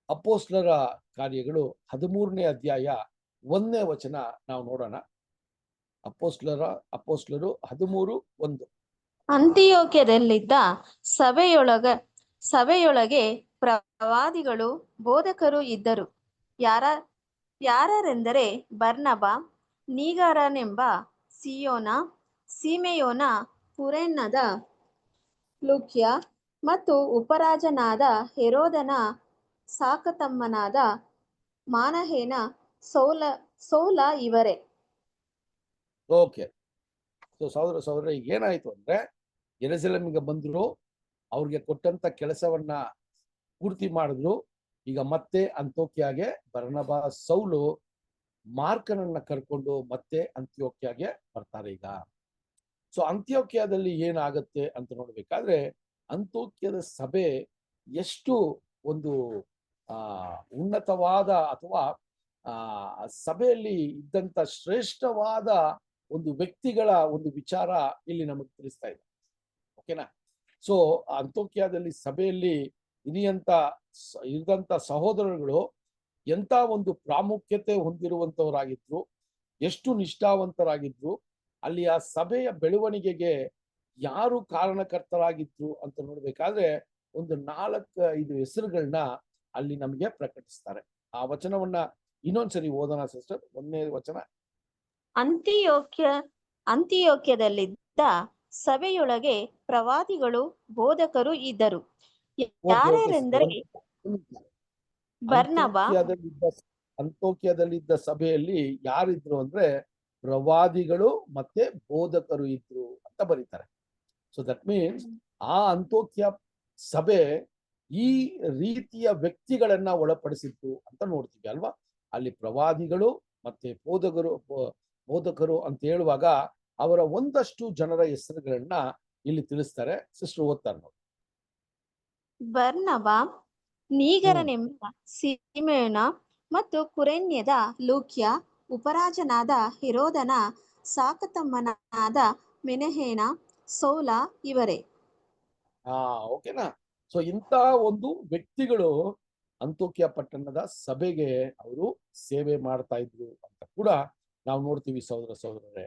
ಅಪೋಸ್ಟಲರ ಕಾರ್ಯಗಳು 13ನೇ ಅಧ್ಯಾಯ 1ನೇ ವಚನ ನಾವು ನೋಡೋಣ. ಅಪೋಸ್ಟಲರು 13:1. ಅಂತಿಯೋಕ್ಯದಲ್ಲಿದ್ದ ಸಭೆಯೊಳಗೆ ಪ್ರವಾದಿಗಳು ಬೋಧಕರು ಇದ್ದರು. ಯಾರೆಂದರೆ ಬರ್ನಬ, ನೀಗರನೆಂಬ ಸಿಮೆಯೋನ, ಕುರೇನದ ಲೂಕ್ಯ ಮತ್ತು ಉಪರಾಜನಾದ ಹೆರೋದನ ಸಾಕತಮ್ಮನಾದ ಮಾನಹೇನ ಸೌಲ ಇವರೇ. ಓಕೆ. ಸೊ ಸಹೋದರ ಈಗ ಏನಾಯ್ತು ಅಂದ್ರೆ ಯೆರೂಸಲೇಮಿಗೆ ಬಂದ್ರು, ಅವ್ರಿಗೆ ಕೊಟ್ಟಂತ ಕೆಲಸವನ್ನ ಪೂರ್ತಿ ಮಾಡಿದ್ರು. ಈಗ ಮತ್ತೆ ಅಂತೋಕ್ಯಾಗೆ ಬರ್ನಬ ಸೌಲು ಮಾರ್ಕನನ್ನ ಕರ್ಕೊಂಡು ಮತ್ತೆ ಅಂತ್ಯೋಕ್ಯಾಗೆ ಬರ್ತಾರೆ ಈಗ. ಸೊ ಅಂತ್ಯೋಕ್ಯದಲ್ಲಿ ಏನಾಗತ್ತೆ ಅಂತ ನೋಡ್ಬೇಕಾದ್ರೆ ಅಂತೋಕ್ಯದ ಸಭೆ ಎಷ್ಟು ಒಂದು ಉನ್ನತವಾದ ಅಥವಾ ಸಭೆಯಲ್ಲಿ ಇದ್ದಂತ ಶ್ರೇಷ್ಠವಾದ ಒಂದು ವ್ಯಕ್ತಿಗಳ ಒಂದು ವಿಚಾರ ಇಲ್ಲಿ ನಮಗೆ ತಿಳಿಸ್ತಾ ಇದೆ. ಓಕೆನಾ? ಸೊ ಅಂತೋಕ್ಯದಲ್ಲಿ ಸಭೆಯಲ್ಲಿ ಇದ್ದಂತ ಸಹೋದರರುಗಳು ಎಂತ ಒಂದು ಪ್ರಾಮುಖ್ಯತೆ ಹೊಂದಿರುವಂತವರಾಗಿದ್ರು, ಎಷ್ಟು ನಿಷ್ಠಾವಂತರಾಗಿದ್ರು, ಅಲ್ಲಿ ಆ ಸಭೆಯ ಬೆಳವಣಿಗೆಗೆ ಯಾರು ಕಾರಣಕರ್ತರಾಗಿದ್ರು ಅಂತ ನೋಡ್ಬೇಕಾದ್ರೆ ಒಂದು 4-5 ಹೆಸರುಗಳನ್ನ ಅಲ್ಲಿ ನಮಗೆ ಪ್ರಕಟಿಸ್ತಾರೆ. ಆ ವಚನವನ್ನ ಇನ್ನೊಂದ್ಸರಿ ಓದೋಣ ಸಿಸ್ಟರ್. 1ನೇ ವಚನ. ಅಂತಿಯೋಕ್ಯದಲ್ಲಿದ್ದ ಸಭೆಯೊಳಗೆ ಪ್ರವಾದಿಗಳು ಬೋಧಕರು ಇದ್ದರು. ಯಾರ್ಯಾರೆಂದರೆ ಬರ್ನಬ. ಅಂತೋಕ್ಯದಲ್ಲಿದ್ದ ಸಭೆಯಲ್ಲಿ ಯಾರಿದ್ರು ಅಂದ್ರೆ ಪ್ರವಾದಿಗಳು ಮತ್ತೆ ಬೋಧಕರು ಇದ್ರು ಅಂತ ಬರೀತಾರೆ. ಸೊ ದಟ್ ಮೀನ್ಸ್ ಆ ಅಂತೋಕ್ಯ ಸಭೆ ಈ ರೀತಿಯ ವ್ಯಕ್ತಿಗಳನ್ನ ಒಳಪಡಿಸಿತ್ತು ಅಂತ ನೋಡ್ತೀವಿ ಅಲ್ವಾ. ಅಲ್ಲಿ ಪ್ರವಾದಿಗಳು ಮತ್ತೆ ಬೋಧಕರು ಅಂತ ಹೇಳುವಾಗ ಅವರ ಒಂದಷ್ಟು ಜನರ ಹೆಸರುಗಳನ್ನ ಇಲ್ಲಿ ತಿಳಿಸ್ತಾರೆ. ಸಿಸ್ಟರ್ ಓದ್ತಾರೆ ನೋಡಿ. ಬರ್ನಬ, ನೀಗರನೆಂಬ ಸಿಮೆಯೋನ ಮತ್ತು ಕುರೇನ್ಯದ ಲೂಕ್ಯ, ಉಪರಾಜನಾದ ಹೆರೋದನ ಸಾಕತಮ್ಮನಾದ ಮೆನಹೇನ, ಸೌಲ ಇವರೇ. ಓಕೆನಾ? ಸೊ ಇಂಥ ಒಂದು ವ್ಯಕ್ತಿಗಳು ಅಂತೋಕ್ಯ ಪಟ್ಟಣದ ಸಭೆಗೆ ಅವರು ಸೇವೆ ಮಾಡ್ತಾ ಇದ್ರು ಅಂತ ಕೂಡ ನಾವು ನೋಡ್ತೀವಿ ಸಹೋದರರೇ.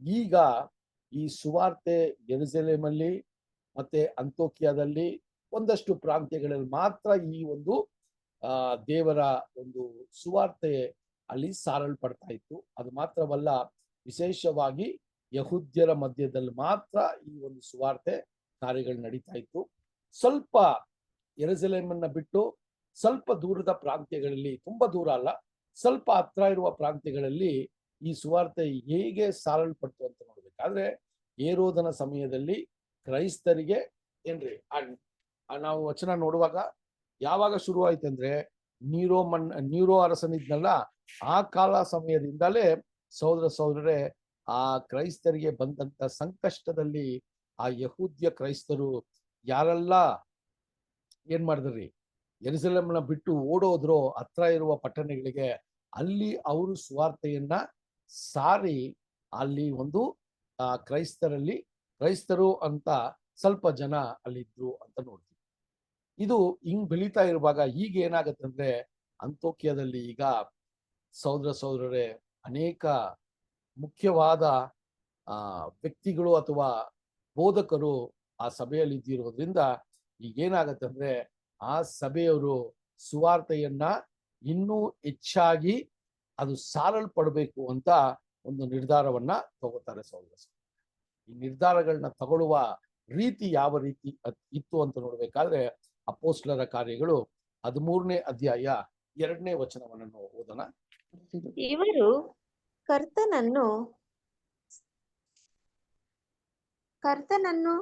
ಈಗ ಈ ಸುವಾರ್ತೆ ಯೆರೂಸಲೇಮಲ್ಲಿ ಮತ್ತೆ ಅಂತೋಕ್ಯದಲ್ಲಿ ಒಂದಷ್ಟು ಪ್ರಾಂತ್ಯಗಳಲ್ಲಿ ಮಾತ್ರ ಈ ಒಂದು ದೇವರ ಒಂದು ಸುವಾರ್ತೆ ಅಲ್ಲಿ ಸಾರಲ್ಪಡ್ತಾ ಇತ್ತು. ಅದು ಮಾತ್ರವಲ್ಲ, ವಿಶೇಷವಾಗಿ ಯಹೂದ್ಯರ ಮಧ್ಯದಲ್ಲಿ ಮಾತ್ರ ಈ ಒಂದು ಸುವಾರ್ತೆ ಕಾರ್ಯಗಳು ನಡೀತಾ ಇತ್ತು. ಸ್ವಲ್ಪ ಯೆರೂಸಲೇಮನ್ನ ಬಿಟ್ಟು ಸ್ವಲ್ಪ ದೂರದ ಪ್ರಾಂತ್ಯಗಳಲ್ಲಿ, ತುಂಬಾ ದೂರ ಅಲ್ಲ, ಸ್ವಲ್ಪ ಹತ್ರ ಇರುವ ಪ್ರಾಂತ್ಯಗಳಲ್ಲಿ ಈ ಸುವಾರ್ತೆ ಹೇಗೆ ಸಾರಲ್ಪಡ್ತು ಅಂತ ನೋಡ್ಬೇಕಾದ್ರೆ ಹೇರೋದನ ಸಮಯದಲ್ಲಿ ಕ್ರೈಸ್ತರಿಗೆ ಏನ್ರಿ ನಾವು ವಚನ ನೋಡುವಾಗ ಯಾವಾಗ ಶುರುವಾಯ್ತಂದ್ರೆ ನೀರೋ ಅರಸನಿದ್ನಲ್ಲ, ಆ ಕಾಲ ಸಮಯದಿಂದಲೇ ಸಹೋದರರೇ ಆ ಕ್ರೈಸ್ತರಿಗೆ ಬಂದಂತ ಸಂಕಷ್ಟದಲ್ಲಿ ಆ ಯಹೂದ್ಯ ಕ್ರೈಸ್ತರು ಯಾರೆಲ್ಲ ಏನ್ ಮಾಡಿದ್ರಿ, ಯೆರೂಸಲೇಮನ್ನ ಬಿಟ್ಟು ಓಡೋದ್ರು ಹತ್ರ ಇರುವ ಪಟ್ಟಣಗಳಿಗೆ, ಅಲ್ಲಿ ಅವರು ಸುವಾರ್ತೆಯನ್ನ ಸಾರಿ ಅಲ್ಲಿ ಒಂದು ಕ್ರೈಸ್ತರು ಅಂತ ಸ್ವಲ್ಪ ಜನ ಅಲ್ಲಿದ್ರು ಅಂತ ನೋಡ್ತೀವಿ. ಇದು ಹಿಂಗ್ ಬೆಳೀತಾ ಇರುವಾಗ ಈಗ ಏನಾಗತ್ತಂದ್ರೆ ಅಂತೋಕ್ಯದಲ್ಲಿ ಈಗ ಸಹೋದರರೇ ಅನೇಕ ಮುಖ್ಯವಾದ ವ್ಯಕ್ತಿಗಳು ಅಥವಾ ಬೋಧಕರು ಆ ಸಭೆಯಲ್ಲಿ ಇದ್ದಿರೋದ್ರಿಂದ ಈಗ ಏನಾಗತ್ತಂದ್ರೆ ಆ ಸಭೆಯವರು ಸುವಾರ್ತೆಯನ್ನ ಇನ್ನೂ ಹೆಚ್ಚಾಗಿ ಅದು ಸಾರಲ್ಪಡಬೇಕು ಅಂತ ಒಂದು ನಿರ್ಧಾರವನ್ನ ತಗೋತಾರೆ ಸಹೋದರ. ಈ ನಿರ್ಧಾರಗಳನ್ನ ತಗೊಳ್ಳುವ ರೀತಿ ಯಾವ ರೀತಿ ಇತ್ತು ಅಂತ ನೋಡ್ಬೇಕಾದ್ರೆ ಅಪೊಸ್ತಲರ ಕಾರ್ಯಗಳು 13ನೇ ಅಧ್ಯಾಯ 2ನೇ ವಚನವನ್ನು ಓದೋಣ. ಇವರು ಕರ್ತನನ್ನು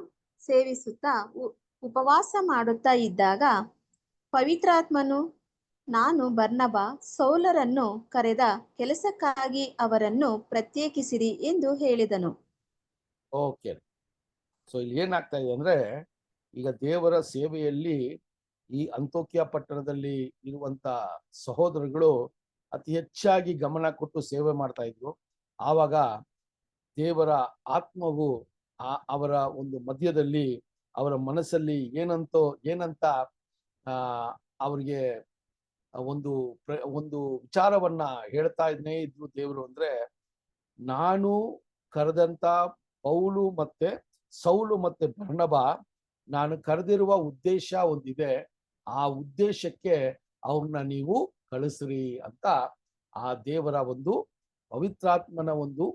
ಸೇವಿಸುತ್ತಾ ಉಪವಾಸ ಮಾಡುತ್ತಾ ಇದ್ದಾಗ ಪವಿತ್ರಾತ್ಮನು, ನಾನು ಬರ್ನಬ ಸೌಲರನ್ನು ಕರೆದ ಕೆಲಸಕ್ಕಾಗಿ ಅವರನ್ನು ಪ್ರತ್ಯೇಕಿಸಿರಿ ಎಂದು ಹೇಳಿದನು. ಓಕೆ. ಸೊ ಇಲ್ಲಿ ಏನಾಗ್ತಾ ಇದೆ ಅಂದ್ರೆ ಈಗ ದೇವರ ಸೇವೆಯಲ್ಲಿ ಈ ಅಂತೋಕ್ಯ ಪಟ್ಟಣದಲ್ಲಿ ಇರುವಂತ ಸಹೋದರಗಳು ಅತಿ ಹೆಚ್ಚಾಗಿ ಗಮನ ಕೊಟ್ಟು ಸೇವೆ ಮಾಡ್ತಾ ಇದ್ರು. ಆವಾಗ ದೇವರ ಆತ್ಮವು ಅವರ ಒಂದು ಮಧ್ಯದಲ್ಲಿ ಅವರ ಮನಸ್ಸಲ್ಲಿ ಏನಂತ ಅವ್ರಿಗೆ ಒಂದು ವಿಚಾರವನ್ನ ಹೇಳ್ತಾ ಇದ್ರು ದೇವರು ಅಂದ್ರೆ, ನಾನು ಕರೆದಂತ ಸೌಲು ಮತ್ತೆ ಬರ್ನಬ, ನಾನು ಕರೆದಿರುವ ಉದ್ದೇಶ ಒಂದಿದೆ, ಆ ಉದ್ದೇಶಕ್ಕೆ ಅವ್ರನ್ನ ನೀವು ಕಳಿಸ್ರಿ ಅಂತ ಆ ದೇವರ ಒಂದು ಪವಿತ್ರಾತ್ಮನ ಒಂದು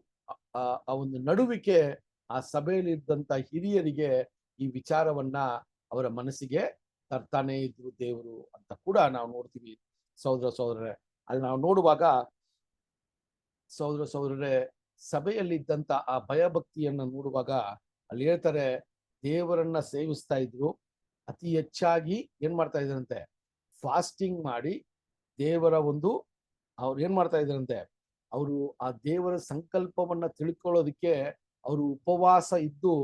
ನಡುವಿಕೆ ಆ ಸಭೆಯಲ್ಲಿ ಇದ್ದಂತ ಹಿರಿಯರಿಗೆ ಈ ವಿಚಾರವನ್ನ ಅವರ ಮನಸ್ಸಿಗೆ ತರ್ತಾನೆ ಇದ್ರು ದೇವರು ಅಂತ ಕೂಡ ನಾವು ನೋಡ್ತೀವಿ ಸಹೋದರರೇ. ಅಲ್ಲಿ ನಾವು ನೋಡುವಾಗ ಸಹೋದರರೇ ಸಭೆಯಲ್ಲಿ ಇದ್ದಂತ ಆ ಭಯಭಕ್ತಿಯನ್ನ ನೋಡುವಾಗ ಅಲ್ಲಿ ಹೇಳ್ತಾರೆ, ದೇವರನ್ನ ಸೇವಿಸ್ತಾ ಇದ್ರು, ಅತಿ ಹೆಚ್ಚಾಗಿ ಏನ್ ಮಾಡ್ತಾ ಇದ್ರಂತೆ, ಫಾಸ್ಟಿಂಗ್ ಮಾಡಿ ದೇವರ ಅವ್ರು ಏನ್ ಮಾಡ್ತಾ ಇದ್ರಂತೆ, ಅವರು ಆ ದೇವರ ಸಂಕಲ್ಪವನ್ನ ತಿಳ್ಕೊಳ್ಳೋದಿಕ್ಕೆ ಅವರು ಉಪವಾಸ ಇದ್ದು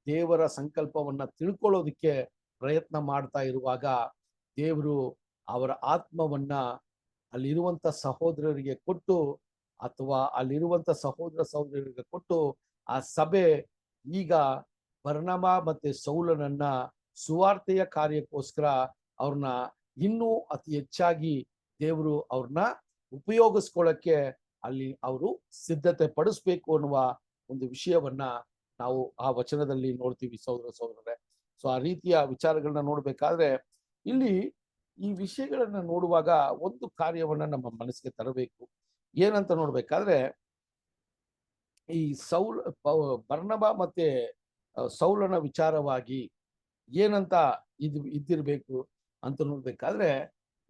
ದೇವರ ಸಂಕಲ್ಪವನ್ನ ತಿಳ್ಕೊಳ್ಳೋದಿಕ್ಕೆ ಪ್ರಯತ್ನ ಮಾಡ್ತಾ ಇರುವಾಗ ದೇವರು ಅವರ ಆತ್ಮವನ್ನ ಅಲ್ಲಿರುವಂತ ಸಹೋದರರಿಗೆ ಕೊಟ್ಟು ಅಥವಾ ಅಲ್ಲಿರುವಂತ ಸಹೋದರ ಸಹೋದರರಿಗೆ ಕೊಟ್ಟು ಆ ಸಭೆ ಈಗ ಬರ್ನಬ ಮತ್ತೆ ಸೌಲನನ್ನ ಸುವಾರ್ತೆಯ ಕಾರ್ಯಕ್ಕೋಸ್ಕರ ಅವ್ರನ್ನ ಇನ್ನೂ ಅತಿ ಹೆಚ್ಚಾಗಿ ದೇವರು ಅವ್ರನ್ನ ಉಪಯೋಗಿಸ್ಕೊಳ್ಳಕ್ಕೆ ಅಲ್ಲಿ ಅವರು ಸಿದ್ಧತೆ ಪಡಿಸ್ಬೇಕು ಅನ್ನುವ ಒಂದು ವಿಷಯವನ್ನ ನಾವು ಆ ವಚನದಲ್ಲಿ ನೋಡ್ತೀವಿ ಸಹೋದರ ಸಹೋದರರೇ. ಸೊ ಆ ರೀತಿಯ ವಿಚಾರಗಳನ್ನ ನೋಡ್ಬೇಕಾದ್ರೆ ಇಲ್ಲಿ ಈ ವಿಷಯಗಳನ್ನ ನೋಡುವಾಗ ಒಂದು ಕಾರ್ಯವನ್ನ ನಮ್ಮ ಮನಸ್ಸಿಗೆ ತರಬೇಕು. ಏನಂತ ನೋಡ್ಬೇಕಾದ್ರೆ ಈ ಬರ್ನಬ ಮತ್ತೆ ಸೌಲನ ವಿಚಾರವಾಗಿ ಏನಂತ ಇದ್ದಿರ್ಬೇಕು ಅಂತ ನೋಡ್ಬೇಕಾದ್ರೆ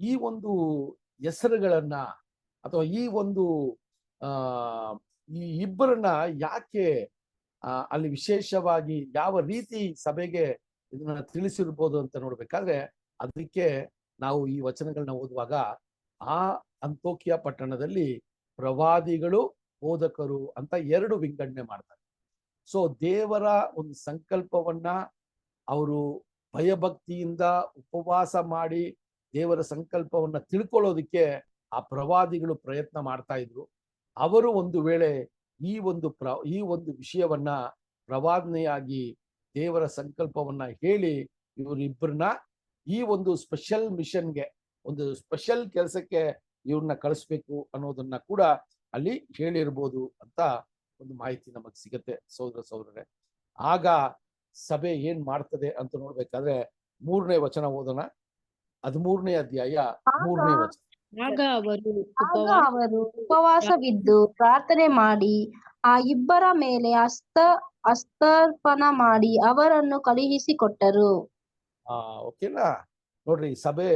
ಈ ಒಂದು ಹೆಸರುಗಳನ್ನ ಅಥವಾ ಈ ಒಂದು ಈ ಇಬ್ಬರನ್ನ ಯಾಕೆ ಅಲ್ಲಿ ವಿಶೇಷವಾಗಿ ಯಾವ ರೀತಿ ಸಭೆಗೆ ಇದನ್ನ ತಿಳಿಸಿರ್ಬೋದು ಅಂತ ನೋಡ್ಬೇಕಾದ್ರೆ ಅದಕ್ಕೆ ನಾವು ಈ ವಚನಗಳನ್ನ ಓದುವಾಗ ಆ ಅಂತೋಕಿಯ ಪಟ್ಟಣದಲ್ಲಿ ಪ್ರವಾದಿಗಳು ಬೋಧಕರು ಅಂತ ಎರಡು ವಿಂಗಡಣೆ ಮಾಡ್ತಾರೆ. ಸೊ ದೇವರ ಒಂದು ಸಂಕಲ್ಪವನ್ನ ಅವರು ಭಯಭಕ್ತಿಯಿಂದ ಉಪವಾಸ ಮಾಡಿ ದೇವರ ಸಂಕಲ್ಪವನ್ನ ತಿಳ್ಕೊಳ್ಳೋದಿಕ್ಕೆ ಆ ಪ್ರವಾದಿಗಳು ಪ್ರಯತ್ನ ಮಾಡ್ತಾ ಇದ್ರು. ಅವರು ಒಂದು ವೇಳೆ ಈ ಒಂದು ವಿಷಯವನ್ನ ಪ್ರವಾದನೆಯಾಗಿ ದೇವರ ಸಂಕಲ್ಪವನ್ನ ಹೇಳಿ ಇವರಿಬ್ಬರನ್ನ ಈ ಒಂದು ಸ್ಪೆಷಲ್ ಮಿಷನ್ಗೆ, ಒಂದು ಸ್ಪೆಷಲ್ ಕೆಲಸಕ್ಕೆ ಇವ್ರನ್ನ ಕಳಿಸ್ಬೇಕು ಅನ್ನೋದನ್ನ ಕೂಡ ಅಲ್ಲಿ ಹೇಳಿರ್ಬೋದು ಅಂತ ಒಂದು ಮಾಹಿತಿ ನಮಗೆ ಸಿಗತ್ತೆ ಸಹೋದರ ಸಹೋದರರೇ. ಆಗ ಸಭೆ ಏನ್ ಮಾಡ್ತದೆ ಅಂತ ನೋಡ್ಬೇಕಾದ್ರೆ 3ನೇ ವಚನ ಓದೋಣ. 13ನೇ ಅಧ್ಯಾಯ 3ನೇ ವಚನ. ಆಗ ಅವರು ಉಪವಾಸವಿದ್ದು ಪ್ರಾರ್ಥನೆ ಮಾಡಿ ಆ ಇಬ್ಬರ ಮೇಲೆ ಅಸ್ತರ್ಪಣ ಮಾಡಿ ಅವರನ್ನು ಕಳುಹಿಸಿಕೊಟ್ಟರು. ಓಕೆನಾ? ನೋಡ್ರಿ, ಸಭೆ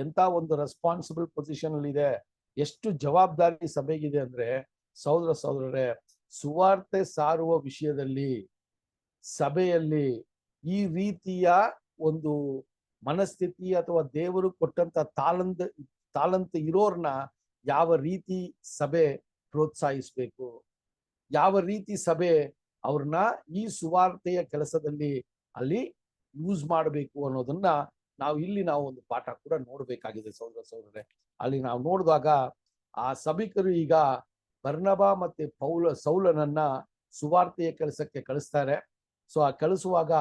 ಎಂತ ಒಂದು ರೆಸ್ಪಾನ್ಸಿಬಲ್ ಪೊಸಿಷನ್ ಅಲ್ಲಿ ಇದೆ, ಎಷ್ಟು ಜವಾಬ್ದಾರಿ ಸಭೆಗಿದೆ ಅಂದ್ರೆ ಸಹೋದರ ಸಹೋದರರೇ, ಸುವಾರ್ತೆ ಸಾರುವ ವಿಷಯದಲ್ಲಿ ಸಭೆಯಲ್ಲಿ ಈ ರೀತಿಯ ಒಂದು ಮನಸ್ಥಿತಿ ಅಥವಾ ದೇವರು ಕೊಟ್ಟಂತ ತಾಲಂತ ಇರೋರ್ನ ಯಾವ ರೀತಿ ಸಭೆ ಪ್ರೋತ್ಸಾಹಿಸ್ಬೇಕು, ಯಾವ ರೀತಿ ಸಭೆ ಅವ್ರನ್ನ ಈ ಸುವಾರ್ತೆಯ ಕೆಲಸದಲ್ಲಿ ಅಲ್ಲಿ ಯೂಸ್ ಮಾಡಬೇಕು ಅನ್ನೋದನ್ನ ನಾವು ಒಂದು ಪಾಠ ಕೂಡ ನೋಡ್ಬೇಕಾಗಿದೆ ಸಹೋದರ ಸಹೋದರರೇ. ಅಲ್ಲಿ ನಾವು ನೋಡಿದಾಗ ಆ ಸಭಿಕರು ಈಗ ಬರ್ನಬ ಮತ್ತೆ ಸೌಲನನ್ನ ಸುವಾರ್ತೆಯ ಕೆಲಸಕ್ಕೆ ಕಳಿಸ್ತಾರೆ. ಸೊ ಆ ಕಳಿಸುವಾಗ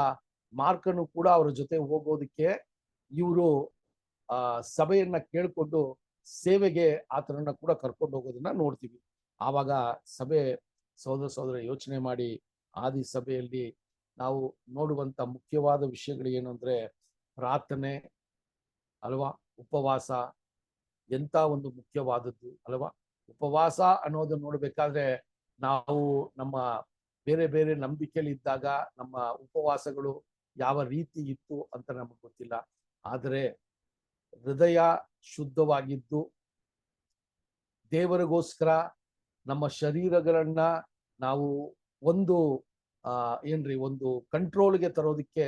ಮಾರ್ಕನು ಕೂಡ ಅವ್ರ ಜೊತೆ ಹೋಗೋದಕ್ಕೆ ಇವರು ಸಭೆಯನ್ನ ಕೇಳ್ಕೊಂಡು ಸೇವೆಗೆ ಆತನನ್ನ ಕೂಡ ಕರ್ಕೊಂಡು ಹೋಗೋದನ್ನ ನೋಡ್ತೀವಿ. ಆವಾಗ ಸಭೆ ಸಹೋದರ ಯೋಚನೆ ಮಾಡಿ ಆದಿ ಸಭೆಯಲ್ಲಿ ನಾವು ನೋಡುವಂತ ಮುಖ್ಯವಾದ ವಿಷಯಗಳು ಏನು ಅಂದ್ರೆ ಪ್ರಾರ್ಥನೆ ಅಲ್ವಾ, ಉಪವಾಸ ಎಂತ ಒಂದು ಮುಖ್ಯವಾದದ್ದು ಅಲ್ವಾ. ಉಪವಾಸ ಅನ್ನೋದನ್ನ ನೋಡ್ಬೇಕಾದ್ರೆ ನಾವು ನಮ್ಮ ಬೇರೆ ಬೇರೆ ನಂಬಿಕೆಯಲ್ಲಿ ಇದ್ದಾಗ ನಮ್ಮ ಉಪವಾಸಗಳು ಯಾವ ರೀತಿ ಇತ್ತು ಅಂತ ನಮಗೆ ಗೊತ್ತಿಲ್ಲ. ಆದರೆ ಹೃದಯ ಶುದ್ಧವಾಗಿದ್ದು ದೇವರಿಗೋಸ್ಕರ ನಮ್ಮ ಶರೀರಗಳನ್ನ ನಾವು ಒಂದು ಒಂದು ಕಂಟ್ರೋಲ್ಗೆ ತರೋದಕ್ಕೆ